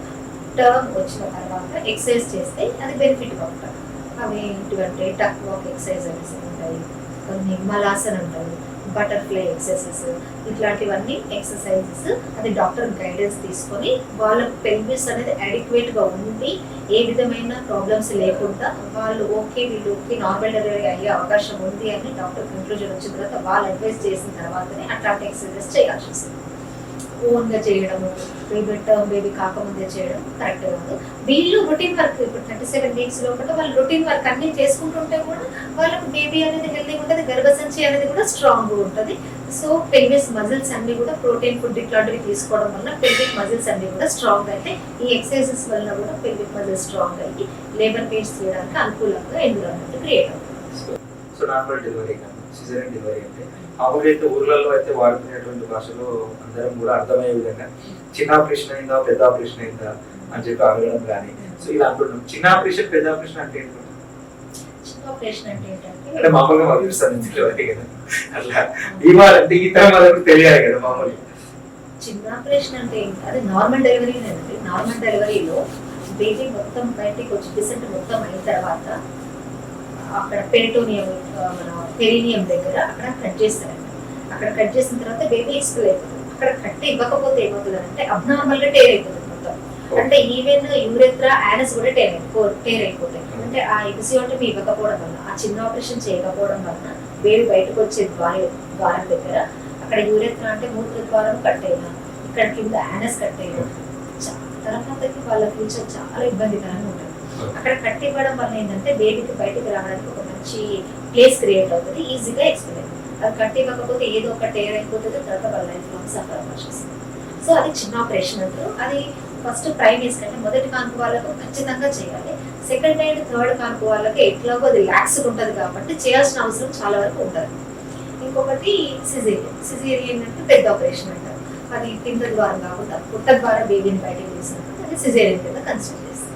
టర్మ్ వచ్చిన తర్వాత ఎక్సర్సైజ్ చేస్తే అది బెనిఫిట్గా ఉంటుంది. అవి ఏంటివంటే టక్ వాక్ ఎక్సర్సైజ్ అనేసి ఉంటాయి, కొన్ని మలాసన్ ఉంటాయి, బటర్ఫ్లై ఎక్సర్సైజెస్, ఇట్లాంటివన్నీ ఎక్సర్సైజెస్ అది డాక్టర్ గైడెన్స్ తీసుకొని వాళ్ళ పెల్విస్ అనేది అడిక్వేట్గా ఉండి ఏ విధమైన ప్రాబ్లమ్స్ లేకుండా వాళ్ళు వీళ్ళకి నార్మల్ డెలివరీ అయ్యే అవకాశం ఉంది అని డాక్టర్ కంక్లూజన్ వచ్చిన తర్వాత వాళ్ళు అడ్వైస్ చేసిన తర్వాతనే అట్లాంటి ఎక్సర్సైజెస్ చేయాల్సి వస్తుంది. ఓన్గా చేయడము, టర్మ్ బేబీ కాకముందే చేయడం కరెక్ట్ కాదు. వీళ్ళు రొటీన్ వర్క్ ఇప్పుడు 37 weeks లోపల వాళ్ళు రొటీన్ వర్క్ అన్ని చేసుకుంటుంటే కూడా వాళ్ళకు బేబీ అనేది హెల్తీగా ఉంటుంది, గర్భసంచి అనేది కూడా స్ట్రాంగ్గా ఉంటుంది. సో పెల్విస్ మజిల్స్ అన్ని కూడా ప్రోటీన్ ఫుడ్ ఇట్లాంటివి తీసుకోవడం వల్ల పెల్విక్ మజిల్స్ అన్ని కూడా స్ట్రాంగ్ అయితే ఈ ఎక్సర్సైజెస్ వల్ల కూడా పెల్విక్ మజిల్స్ స్ట్రాంగ్ అయ్యి లేబర్ పెయిన్స్ చేయడానికి అనుకూలంగా ఎన్విరాన్మెంట్ క్రియేట్ అవుతుంది. సో నార్మల్ డెలివరీ కానీ సిజేరియన్ డెలివరీ అంటే మామూలుగా అయితే ఊర్లలో అయితే వాడుకునేటువంటి భాషలో అందరం కూడా అర్థమయ్యే విధంగా చిన్న ఆపరేషన్ అయిందా పెద్ద ఆపరేషన్ అయిందా అని చెప్పి అడగడం కానీ, సో ఇలా అంటున్నాం. చిన్న ఆపరేషన్ పెద్ద ఆపరేషన్ అంటే ఏంటి? చిన్న ఆపరేషన్ అంటే అంటే మామూలుగా మాకు తెలుస్తుంది కదా, అట్లా ఇవ్వాలంటే ఇతర వాళ్ళకి తెలియాలి కదా. మామూలుగా చిన్న ఆపరేషన్ అంటే ఏంటి? అది నార్మల్ డెలివరీ అండి. నార్మల్ డెలివరీలో బేబీ మొత్తం బయటికి వచ్చి డిసెంట్ మొత్తం అయిన తర్వాత అక్కడ పెరిటోనియం మన పెరినియం దగ్గర అక్కడ కట్ చేస్తారండి. అక్కడ కట్ చేసిన తర్వాత బేబీ ఎక్స్పెల్ అయిపోతుంది. అక్కడ కట్ ఇవ్వకపోతే ఏమవుతుంది అంటే అబ్నార్మల్ గా టేర్ అయిపోతుంది మొత్తం. అంటే ఈవెన్ యూరెత్రా యానస్ కూడా టేర్ అయిపోతాయి. అంటే ఆ ఎపిసియోటమీ ఇవ్వకపోవడం వల్ల, ఆ చిన్న ఆపరేషన్ చేయకపోవడం వల్ల బేబీ బయటకు వచ్చే ద్వారం దగ్గర అక్కడ యూరెత్రా అంటే మూత్ర ద్వారం కట్ అయినా, ఇక్కడ కింద యానస్ కట్ అయినా తర్వాతకి వాళ్ళ ఫ్యూచర్ చాలా ఇబ్బందికరంగా ఉంటుంది. అక్కడ కట్ ఇవ్వడం వల్ల ఏంటంటే బేబీకి బయటకు రావడానికి ఒక మంచి ప్లేస్ క్రియేట్ అవుతుంది, ఈజీగా ఎక్స్పెక్ట్. అది కట్ ఇవ్వకపోతే ఏదో ఒక టేర్ అయిపోతుంది, తర్వాత వాళ్ళ లైఫ్ లాంగ్ సఫర్ అవ్వాల్సి వస్తుంది. సో అది చిన్న ఆపరేషన్ అంటారు. అది ఫస్ట్ ప్రైమేస్ కంటే మొదటి కాన్పు వాళ్ళకు ఖచ్చితంగా చేయాలి. సెకండ్ అండ్ థర్డ్ కాన్పు వాళ్ళకి ఎట్లాగో అది ల్యాక్స్ ఉంటుంది కాబట్టి చేయాల్సిన అవసరం చాలా వరకు ఉంటుంది. ఇంకొకటి సిజేరియన్ అంటే పెద్ద ఆపరేషన్ అంటారు. అది కింద ద్వారం కాకుండా పుట్ట ద్వారా బేబీని బయటకు తీసినప్పుడు అది సిజేరియన్ కింద కన్సిడర్ చేస్తారు.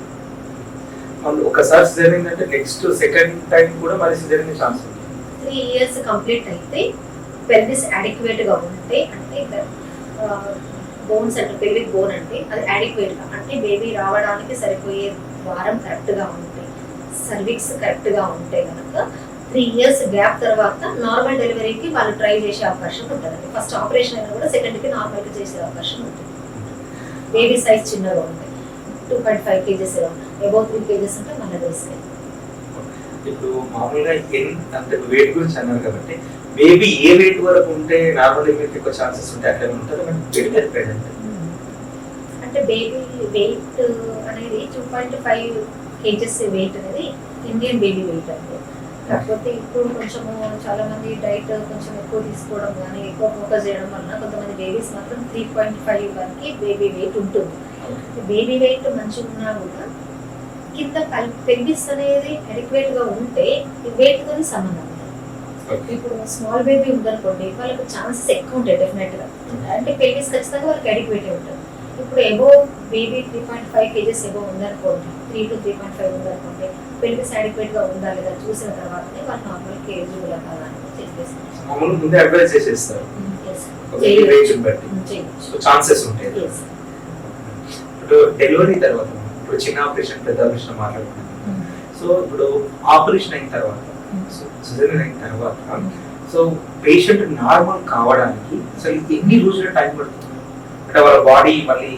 ఒకసారి సిజేరియన్ అంటే నెక్స్ట్ సెకండ్ టైం కూడా మరి సిజేరియన్ ఛాన్స్ ఉంది. 3 years కంప్లీట్ అయితే పెల్విస్ అడిక్వేట్ గా ఉంటే, అంటే బోన్స్ అంటే పెల్విక్ బోన్ అంటే అది అడిక్వేట్ గా అంటే బేబీ రావడానికి సరిపోయే ద్వారం కరెక్ట్ గా ఉంటే, సర్విక్స్ కరెక్ట్ గా ఉంటే కనుక 3 years గ్యాప్ తర్వాత నార్మల్ డెలివరీకి వాళ్ళు ట్రై చేసే అవకాశం ఉంటుంది. ఫస్ట్ ఆపరేషన్ అయినా కూడా సెకండ్ కి నార్మల్ గా చేసే అవకాశం ఉంటుంది. బేబీ సైజ్ చిన్నగా ఉంటాయి, 2.5 kgs అబౌవ్ 3 kgs అంటే మళ్ళీ తీసుకెళ్ళి. ఇప్పుడు మామూలుగా అంటే వెయిట్ గురించి అన్నారు కాబట్టి బేబీ ఏ వెయిట్ వరకు ఉంటే నార్మల్ డెలివరీకి ఎక్కువ ఛాన్సెస్ ఉంటాయి అట్లా ఉంటుంది అంటే బేబీ వెయిట్ అనేది 2.5 kgs వెయిట్ అనేది ఇండియన్ బేబీ వెయిట్ అంటే కాకపోతే ఇప్పుడు కొంచెము చాలా మంది డైట్ కొంచెం ఎక్కువ తీసుకోవడం కానీ ఎక్కువ ఫోకస్ చేయడం వలన కొంతమంది బేబీస్ మాత్రం 3.5 వరకు బేబీ వెయిట్ ఉంటుంది. బేబీ వెయిట్ మంచిగా ఉన్నా కూడా కింద పెల్విస్ అనేది అడిక్వేట్ గా ఉంటే వెయిట్ తోని సంబంధం ఉంటుంది. ఇప్పుడు స్మాల్ బేబీ ఉందనుకోండి వాళ్ళకి ఛాన్సెస్ ఎక్కువ ఉంటాయి డెఫినెట్ గా, అంటే పెల్విస్ ఖచ్చితంగా వాళ్ళకి అడిక్వేట్ ఉంటుంది. ఇప్పుడు అబోవ్ బేబీ 3.5 kgs అబోవ్ ఉందనుకోండి, 3 to 3.5 ఉందనుకోండి, పెల్విస్ అడిక్వేట్ గా ఉందా లేదా చూసిన తర్వాతనే వాళ్ళు నార్మల్ కేజీ కదా అని చెప్పేస్తారు. మామూలు ముందే అడ్వైస్ చేసేస్తారు ఛాన్సెస్ ఉంటాయి. ఇప్పుడు డెలివరీ తర్వాత ఇప్పుడు చిన్న ఆపరేషన్ పెద్ద ఆపరేషన్ మాట్లాడుకుంటున్నాం. సో ఇప్పుడు ఆపరేషన్ అయిన తర్వాత సిజేరియన్ అయిన తర్వాత సో పేషెంట్ నార్మల్ కావడానికి అసలు ఎన్ని రోజుల టైం పడుతుంది? అంటే వాళ్ళ బాడీ మళ్ళీ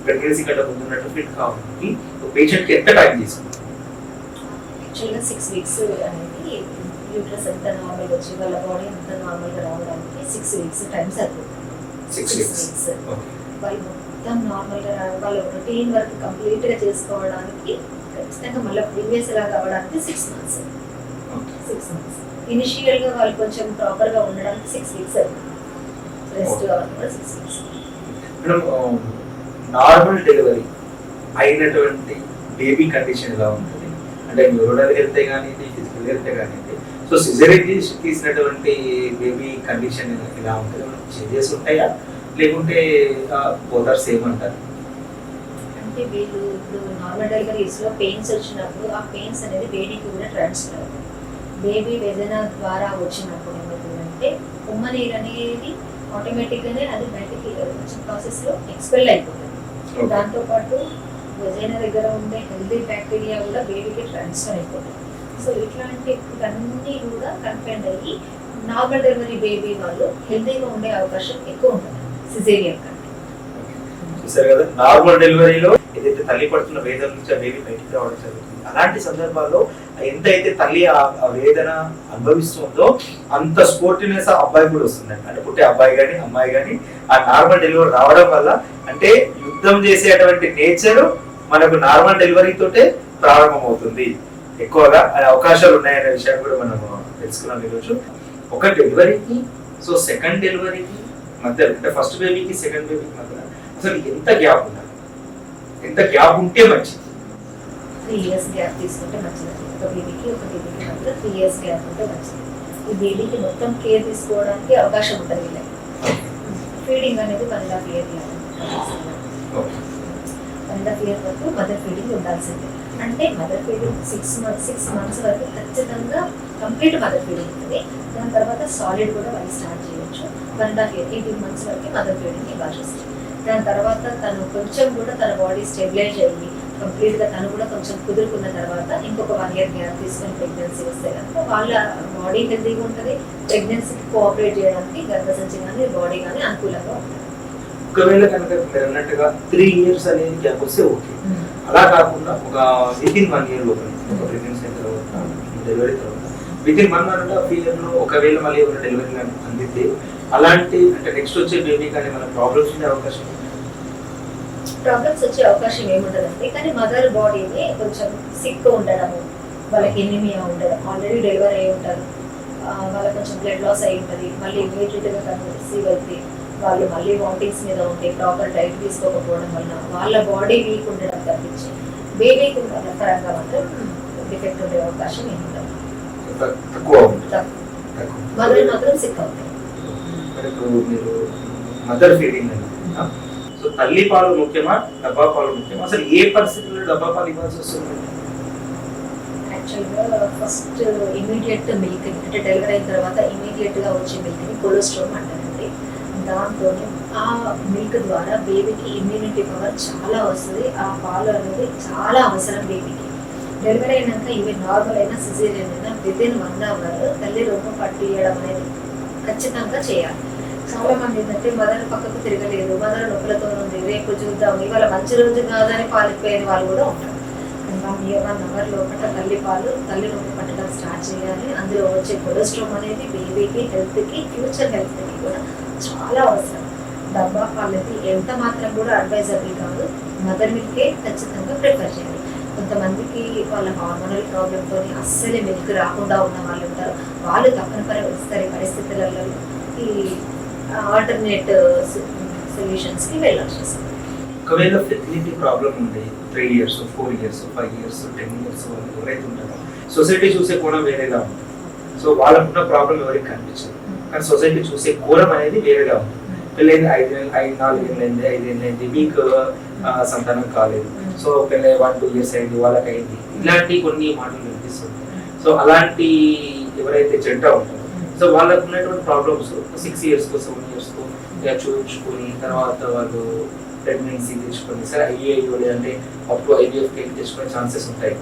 ప్రెగ్నెన్సీ కంటే ముందున్నట్టు ఫిట్ కావడానికి పేషెంట్ కి ఎంత టైం తీసుకుంటుంది? యాక్చువల్గా 6 weeks అనేది యూట్రస్ ఎంత నార్మల్ వచ్చి వాళ్ళ బాడీ ఎంత నార్మల్ గా రావడానికి 6 weeks టైం సరిపోతుంది. 6 weeks వాళ్ళు మొత్తం నార్మల్ గా వాళ్ళ రొటీన్ వర్క్ కంప్లీట్ గా చేసుకోవడానికి ఖచ్చితంగా మళ్ళీ ప్రీవియస్ లాగా అవ్వడానికి 6 months. 6 months ఇనిషియల్ గా వాళ్ళు కొంచెం ప్రాపర్ గా ఉండడానికి 6 weeks రెస్ట్ కావాలి 6 weeks. మేడం, నార్మల్ డెలివరీ అయినటువంటి బేబీ కండిషన్ ఎలా ఉంటుంది? అంటే న్యూరోనల్ హెల్త్ కానివ్వండి, ఫిజికల్ హెల్త్ కానివ్వండి, సో సిజేరియన్ తీసినటువంటి బేబీ కండిషన్ ఎలా ఉంటుంది? చేంజెస్ ఉంటాయా లేకుంటే బోత్ సేమ్ అంటారు? అంటే వీళ్ళు ఇప్పుడు నార్మల్ డెలివరీస్ లో పెయిన్స్ వచ్చినప్పుడు ఆ పెయిన్స్ అనేది బేబీకి కూడా ట్రాన్స్ఫర్ అవుతుంది. బేబీ వేదన ద్వారా వచ్చినప్పుడు ఏమవుతుందంటే ఉమ్మ నీరు అనేది ఆటోమేటిక్గానే అది బయటికి ప్రాసెస్ లో ఎక్స్పెల్ అయిపోతుంది. దాంతోపాటు వెజైనా దగ్గర ఉండే హెల్దీ బ్యాక్టీరియా కూడా బేబీకి ట్రాన్స్ఫర్ అయిపోతుంది. సో ఇట్లాంటి అన్నీ కూడా కన్ఫైండ్ అయ్యి నార్మల్ డెలివరీ బేబీ వాళ్ళు హెల్దీగా ఉండే అవకాశం ఎక్కువ ఉంటుంది సిజేరియన్ కంటే. చూసారు కదా, నార్మల్ డెలివరీలో ఏదైతే తల్లి పడుతున్న వేదన నుంచి ఆ బేబీ బయటికి రావడం జరుగుతుంది. అలాంటి సందర్భాల్లో ఎంతైతే తల్లి ఆ వేదన అనుభవిస్తుందో అంత స్పోర్టివ్నెస్ అబ్బాయి కూడా వస్తుందండి. అంటే పుట్టే అబ్బాయి కానీ అమ్మాయి కానీ ఆ నార్మల్ డెలివరీ రావడం వల్ల అంటే యుద్ధం చేసేటువంటి నేచర్ మనకు నార్మల్ డెలివరీ తోటే ప్రారంభమవుతుంది. ఎక్కువగా అవకాశాలు ఉన్నాయనే విషయాన్ని కూడా మనం తెలుసుకున్నాం ఈరోజు. ఒక డెలివరీకి సో సెకండ్ డెలివరీకి మధ్య, అంటే ఫస్ట్ బేబీకి సెకండ్ బేబీకి మధ్య అసలు ఎంత గ్యాప్ ఉండాలి? ఎంత గ్యాప్ ఉంటే మంచిది? 3 years గ్యాప్ తీసుకుంటే మంచిది. ఒక బేబీకి మధ్య 3 years గ్యాప్ ఉంటే మంచిది. ఈ బేబీకి మొత్తం కేర్ తీసుకోవడానికి అవకాశం ఉంటుంది వీళ్ళకి. ఫీడింగ్ అనేది 1.5 year 1.5 year వరకు మదర్ ఫీడింగ్ ఉండాల్సిందే. అంటే మదర్ ఫీడింగ్ 6 months వరకు ఖచ్చితంగా కంప్లీట్ మదర్ ఫీడింగ్ ఉంటుంది. దాని తర్వాత సాలిడ్ కూడా వాళ్ళు స్టార్ట్ చేయొచ్చు. 1.5 year 18 months వరకు మదర్ ఫీడింగ్ ఇవ్వాల్సి వస్తుంది. దాని తర్వాత తను కొంచెం కూడా తన బాడీ స్టెబిలైజ్ అయ్యి కంప్లీట్ గా తను కూడా కొంచెం కుదురుకున్న తర్వాత ఇంకొక 1 year గ్యాప్ తీసుకొని ప్రెగ్నెన్సీ వస్తే కనుక వాళ్ళ బాడీ హెల్తీగా ఉంటుంది. ప్రెగ్నెన్సీకి కోఆపరేట్ చేయడానికి గర్భసంచి కానీ బాడీ కానీ అనుకూలంగా ఉంటుంది. ఒకవేళ కనుక మీరు అన్నట్టుగా 3 years అనేది గ్యాప్ వస్తే ఓకే. అలా కాకుండా ఒక వితిన్ 1 year లోపల ఒక ప్రెగ్నెన్సీ అయిన తర్వాత డెలివరీ తర్వాత వితిన్ 1.5 year లో ఒకవేళ మళ్ళీ ఏమైనా డెలివరీ అందితే అలాంటి అంటే నెక్స్ట్ వచ్చే బేబీ కానీ మన ప్రాబ్లమ్స్ ఉండే అవకాశం వచ్చే అవకాశం ఏముండదంటే, కానీ మదర్ బాడీని కొంచెం సిక్ ఉండడము, వాళ్ళకి ఎనిమియా ఉండడం, ఆల్రెడీ డెలివరీ అయి ఉంటారు, వాళ్ళకి కొంచెం బ్లడ్ లాస్ అయి ఉంటుంది, మళ్ళీ ఇమీడియట్గా కన్సీవ్ అయితే వాళ్ళు మళ్ళీ వామిటింగ్స్ మీద ఉంటే ప్రాపర్ డైట్ తీసుకోకపోవడం వల్ల వాళ్ళ బాడీ వీక్ ఉండడం తప్పించి బేబీకి పరంగా మాత్రం డిఫెక్ట్ ఉండే అవకాశం ఏముండదు. మదర్ మాత్రం సిక్ అవుతాయి. మదర్ ఫీడింగ్ సో తల్లి పాలు ముఖ్యమా డబ్బా పాలు ముఖ్యమా? అసలు ఏ పరిస్థితుల్లో డబ్బా పాలు ఇవ్వాల్సి వస్తుంది? యాక్చువల్గా ఫస్ట్ ఇమీడియట్ మిల్క్ అంటే డెలివరీ అయిన తర్వాత ఇమీడియట్ గా వచ్చే మిల్క్ని కొలెస్ట్రాల్ అంటారండి. దాంతో ఆ మిల్క్ ద్వారా బేబీకి ఇమ్యూనిటీ పవర్ చాలా వస్తుంది. ఆ పాలు అనేది చాలా అవసరం బేబీకి. డెలివరీ అయినాక ఇవి నార్మల్ అయినా సిజేరియన్ అయినా వితిన్ 1 hour తల్లి రూపం పట్టియడం అనేది ఖచ్చితంగా చేయాలి. చాలా మంది ఏంటంటే మదర్ పక్కకు తిరగలేదు, మదర్ నొప్పులతో ఉంది, రేపు చూద్దాం, ఇవాళ మంచి రోజు కాదని పాలిపోయిన వాళ్ళు కూడా ఉంటారు. 1 hour లోపల తల్లి నొప్పి పట్టడం స్టార్ట్ చేయాలి. అందులో వచ్చే కొలెస్ట్రాల్ అనేది బేబీకి హెల్త్కి ఫ్యూచర్ హెల్త్కి కూడా చాలా అవసరం. డబ్బా పాలకి ఎంత మాత్రం కూడా అడ్వైజబుల్ కాదు. మదర్ మిల్కే ఖచ్చితంగా ప్రిఫర్ చేయాలి. కొంత కొంతమందికి వాళ్ళ హార్మోనల్ ప్రాబ్లంతో అస్సలే మిల్క్ రాకుండా ఉన్న వాళ్ళు ఉంటారు. వాళ్ళు తప్పనిసరి పరిస్థితులలో ఈ ఆల్టర్నేట్ సొల్యూషన్స్కి వెళ్ళాల్సి వస్తుంది. ఒకవేళ ఫెర్టిలిటీ ప్రాబ్లం ఉంది 3 years 4 years 5 years 10 years వాళ్ళు ఎవరైతే ఉంటారో సొసైటీ చూసే కోణం వేరేగా ఉంటుంది. సో వాళ్ళకున్న ప్రాబ్లం ఎవరికి కనిపించదు, కానీ సొసైటీ చూసే కోణం అనేది వేరేగా ఉంది. పెళ్ళైంది 4 ఏళ్ళైంది 5 ఏళ్ళైంది మీకు సంతానం కాలేదు, సో పెళ్ళై 1-2 years అయింది వాళ్ళకి అయింది, ఇలాంటి కొన్ని మాటలు వినిపిస్తుంది. సో అలాంటి ఎవరైతే జంట ఉంటారో సో వాళ్ళకు ఉన్నటువంటి ప్రాబ్లమ్స్ 6 years 7 years ఇలా చూపించుకొని తర్వాత వాళ్ళు ప్రెగ్నెన్సీ తెచ్చుకొని సరే అయ్యేయో లేదంటే అప్ టు IVF తెచ్చుకునే ఛాన్సెస్ ఉంటాయి.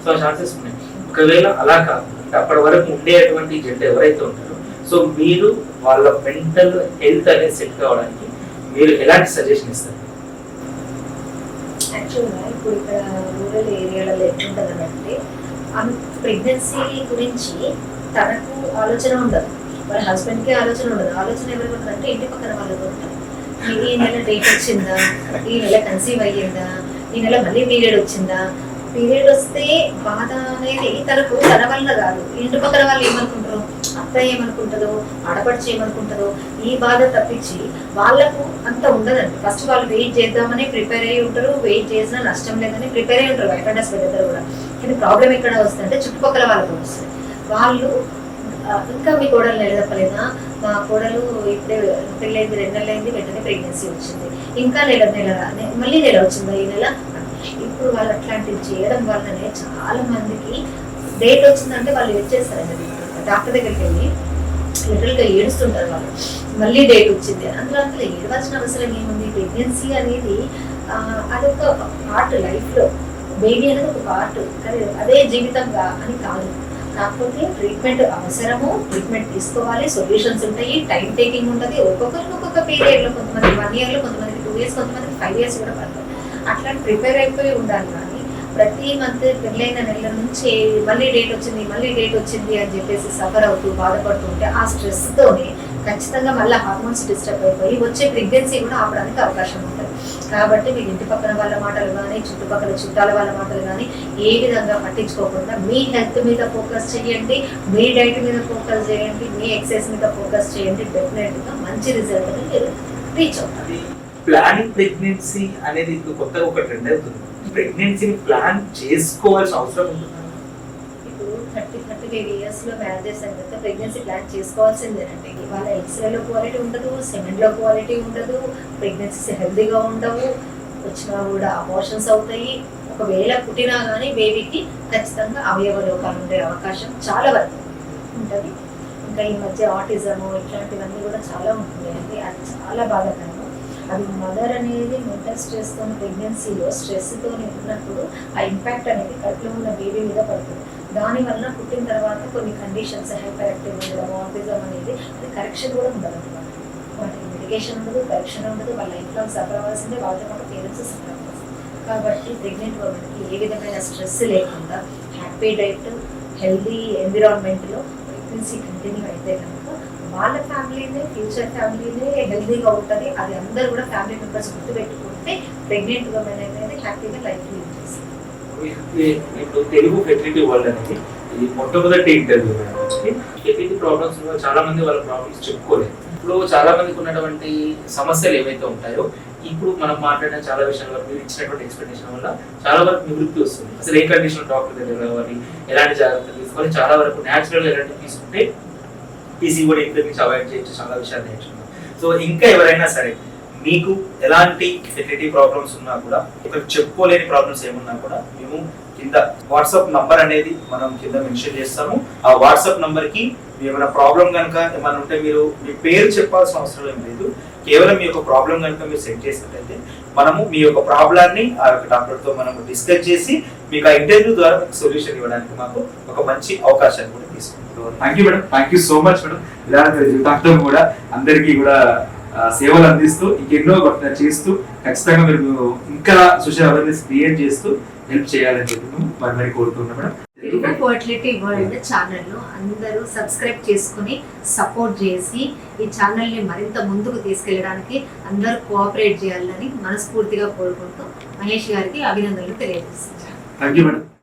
సో ఆ ఛాన్సెస్ ఉన్నాయి. ఒకవేళ అలా కాకుండా అప్పటి వరకు ఉండేటువంటి జంట ఎవరైతే ఉంటారో సో మీరు వాళ్ళ మెంటల్ హెల్త్ అనేది సెట్ కావడానికి మీరు ఎలాంటి సజెషన్ ఇస్తారు? యాక్చువల్గా ఇప్పుడు ఇక్కడ రూరల్ ఏరియాలలో ఎట్లుంటుందంటే ప్రెగ్నెన్సీ గురించి తనకు ఆలోచన ఉండదు, వాళ్ళ హస్బెండ్కి ఆలోచన ఉండదు. ఆలోచన ఎవరికి ఉంటుందంటే ఇంటి పక్కన వాళ్ళకు ఉంటుంది. ఈ నెల డేట్ వచ్చిందా, ఈ నెల కన్సీవ్ అయ్యిందా, ఈ నెల మళ్ళీ పీరియడ్ వచ్చిందా. పీరియడ్ వస్తే బాధ అనేది తనకు తన వల్ల కాదు, ఇంటి పక్కన వాళ్ళు ఏమనుకుంటారు, అత్తయ్య ఏమనుకుంటుందో, ఆడపడిచి ఏమనుకుంటుందో, ఈ బాధ తప్పించి వాళ్ళకు అంత ఉండదండి. ఫస్ట్ వాళ్ళు వెయిట్ చేద్దామని ప్రిపేర్ అయ్యి ఉంటారు, వెయిట్ చేసినా నష్టం లేదని ప్రిపేర్ అయ్యి ఉంటారు వైఫ్ అండ్ హస్బెండ్ ఇద్దరు కూడా. కానీ ప్రాబ్లం ఎక్కడ వస్తుందంటే చుట్టుపక్కల వాళ్ళకు వస్తుంది. వాళ్ళు ఇంకా మీ కోడలు నిలదప్పలేదా, మా కోడలు ఇప్పుడే పెళ్ళైంది 2 నెలలు అయింది వెంటనే ప్రెగ్నెన్సీ వచ్చింది, ఇంకా నెల మళ్ళీ నెల వచ్చిందా ఈ నెల. ఇప్పుడు వాళ్ళు అట్లాంటివి చేయడం వల్లనే చాలా మందికి డేట్ వచ్చిందంటే వాళ్ళు వచ్చేస్తారండి డాక్టర్ దగ్గరికి వెళ్ళి లిటరల్గా ఏడుస్తుంటారు వాళ్ళు, మళ్ళీ డేట్ వచ్చింది. అందులో ఏడవలసిన అవసరం ఏముంది? ప్రెగ్నెన్సీ అనేది అదొక పార్ట్ లైఫ్లో, బేబీ అనేది ఒక పార్ట్, కానీ అదే జీవితంగా అని కాదు. కాకపోతే ట్రీట్మెంట్ అవసరము, ట్రీట్మెంట్ తీసుకోవాలి, సొల్యూషన్స్ ఉంటాయి, టైం టేకింగ్ ఉంటుంది. ఒక్కొక్కరికి ఒక్కొక్క పీరియడ్లో, కొంతమంది 1 year, కొంతమందికి 2 years, కొంతమందికి 5 years కూడా పడుతుంది. అట్లా ప్రిపేర్ అయిపోయి ఉండాలి. కానీ ప్రతి మంత్ పెళ్ళైన నెల నుంచి మళ్ళీ డేట్ వచ్చింది అని చెప్పేసి సఫర్ అవుతూ బాధపడుతూ ఉంటే ఆ స్ట్రెస్తోనే ఖచ్చితంగా మళ్ళీ హార్మోన్స్ డిస్టర్బ్ అయిపోయి వచ్చే ప్రెగ్నెన్సీ కూడా ఆపడానికి అవకాశం ఉంటుంది. కాబట్టి మీరు ఇంటి పక్కన వాళ్ళ మాటలు కానీ చుట్టుపక్కల చుట్టాల వాళ్ళ మాటలు కానీ ఏ విధంగా పట్టించుకోకుండా మీ హెల్త్ మీద ఫోకస్ చేయండి, మీ డైట్ మీద ఫోకస్ చేయండి, మీ ఎక్సర్సైజ్ మీద ఫోకస్ చేయండి. డెఫినెట్గా మంచి రిజల్ట్ మీరు రీచ్ అవుతుంది. ప్లానింగ్ ప్రెగ్నెన్సీ అనేది ఇప్పుడు కొత్తగా ఒక ట్రెండ్ అవుతుంది. ప్రెగ్నెన్సీని ప్లాన్ చేసుకోవాల్సిన అవసరం ఉంటుంది. ఇప్పుడు 35 years మ్యారేజెస్ అయిన తర్వాత ప్రెగ్నెన్సీ ప్లాన్ చేసుకోవాల్సిందేనండి. వాళ్ళ ఎక్స్రేలో క్వాలిటీ ఉండదు, సెమెన్లో క్వాలిటీ ఉండదు, ప్రెగ్నెన్సీస్ హెల్తీగా ఉండవు, వచ్చినా కూడా అబార్షన్స్ అవుతాయి. ఒకవేళ పుట్టినా కానీ బేబీకి ఖచ్చితంగా అవయవ లోపాలు ఉండే అవకాశం చాలా వరకు ఉంటుంది. ఇంకా ఈ మధ్య ఆటిజము ఇట్లాంటివన్నీ కూడా చాలా ఉంటున్నాయండి. అది చాలా బాధాకరం. అది మదర్ అనేది మెంటల్ స్ట్రెస్తో ప్రెగ్నెన్సీలో స్ట్రెస్తో ఉన్నప్పుడు ఆ ఇంపాక్ట్ అనేది కడుపులో ఉన్న బేబీ మీద పడుతుంది. దానివల్ల పుట్టిన తర్వాత కొన్ని కండిషన్స్ హైపర్ యాక్టివ్ ఉండడం, ఆటిజం అనేది అది కరెక్షన్ కూడా ఉండదు అనమాట. వాటికి మెడికేషన్ ఉండదు, కరెక్షన్ ఉండదు, వాళ్ళ లైఫ్ లాంగ్ సఫర్ అవ్వాల్సిందే, వాళ్ళతో పాటు పేరెంట్స్ సఫర్ అవ్వాల్సింది. కాబట్టి ప్రెగ్నెంట్ ఉమెన్కి ఏ విధమైన స్ట్రెస్ లేకుండా హ్యాపీ డైట్, హెల్దీ ఎన్విరాన్మెంట్లో ప్రెగ్నెన్సీ కంటిన్యూ అయితే కనుక వాళ్ళ ఫ్యామిలీనే, ఫ్యూచర్ ఫ్యామిలీనే హెల్దీగా ఉంటుంది. అది అందరూ కూడా ఫ్యామిలీ మెంబర్స్ గుర్తుపెట్టుకుంటే ప్రెగ్నెంట్ ఉమెన్ అనేది హ్యాపీగా లైఫ్ లీడ్ చేస్తారు. ఇప్పుడు తెలుగు ఫెర్టిలిటీ వరల్డ్ అనేది ఇది మొట్టమొదటి ఇంటర్వ్యూ. ఫెర్టిలిటీ ప్రాబ్లమ్స్ చాలా మంది వాళ్ళ ప్రాబ్లమ్స్ చెప్పుకోలేదు. ఇప్పుడు చాలా మందికి ఉన్నటువంటి సమస్యలు ఏవైతే ఉంటాయో ఇప్పుడు మనం మాట్లాడిన చాలా విషయాల వరకు మీరు ఇచ్చినటువంటి ఎక్స్ప్లెనేషన్ వల్ల చాలా వరకు నివృత్తి వస్తుంది. అసలు ఏ కండిషన్ డాక్టర్ దగ్గర రావాలి, ఎలాంటి జాగ్రత్తలు తీసుకోవాలి, చాలా వరకు న్యాచురల్ ఎలాంటివి తీసుకుంటే PCOD నుంచి అవాయిడ్ చేయొచ్చు, చాలా విషయాలు నేర్చుకున్నాం. సో ఇంకా ఎవరైనా సరే మీకు ఎలాంటి ఫెర్టిలిటీ ప్రాబ్లమ్స్ ఉన్నా కూడా, ఇక్కడ చెప్పుకోలేని ప్రాబ్లమ్స్ ఏమున్నా కూడా మేము కింద వాట్సాప్ నంబర్ అనేది మనం కింద మెన్షన్ చేస్తాము. ఆ వాట్సాప్ నంబర్కి ఏమైనా ప్రాబ్లం కనుక ఏమైనా ఉంటే మీరు మీ పేరు చెప్పాల్సిన అవసరం ఏం లేదు. కేవలం మీ యొక్క ప్రాబ్లం కనుక మీరు సెట్ చేసినట్లయితే మనము మీ యొక్క ప్రాబ్లాన్ని ఆ యొక్క డాక్టర్తో మనము డిస్కస్ చేసి మీకు ఆ ఇంటర్వ్యూ ద్వారా మీకు సొల్యూషన్ ఇవ్వడానికి మాకు ఒక మంచి అవకాశాన్ని కూడా తీసుకుంటాం. Thank you madam, thank you so much madam. ఇలాంటి జీవితాంతం కూడా అందరికీ కూడా సేవలు అందిస్తూ ఇంకెన్నో చేస్తూ ఖచ్చితంగా మీరు ఇంకా సోషల్ అవేర్నెస్ క్రియేట్ చేస్తూ హెల్ప్ చేయాలని చెప్పి మరి కోరుతున్నాం మేడం. తెలుగు ఫర్టిలిటీ వరల్డ్ ఛానల్ను అందరూ సబ్స్క్రైబ్ చేసుకుని సపోర్ట్ చేసి ఈ ఛానల్ని మరింత ముందుకు తీసుకెళ్ళడానికి అందరూ కోఆపరేట్ చేయాలని మనస్ఫూర్తిగా కోరుకుంటూ మహేష్ గారికి అభినందనలు తెలియజేస్తున్నాను. Thank you madam.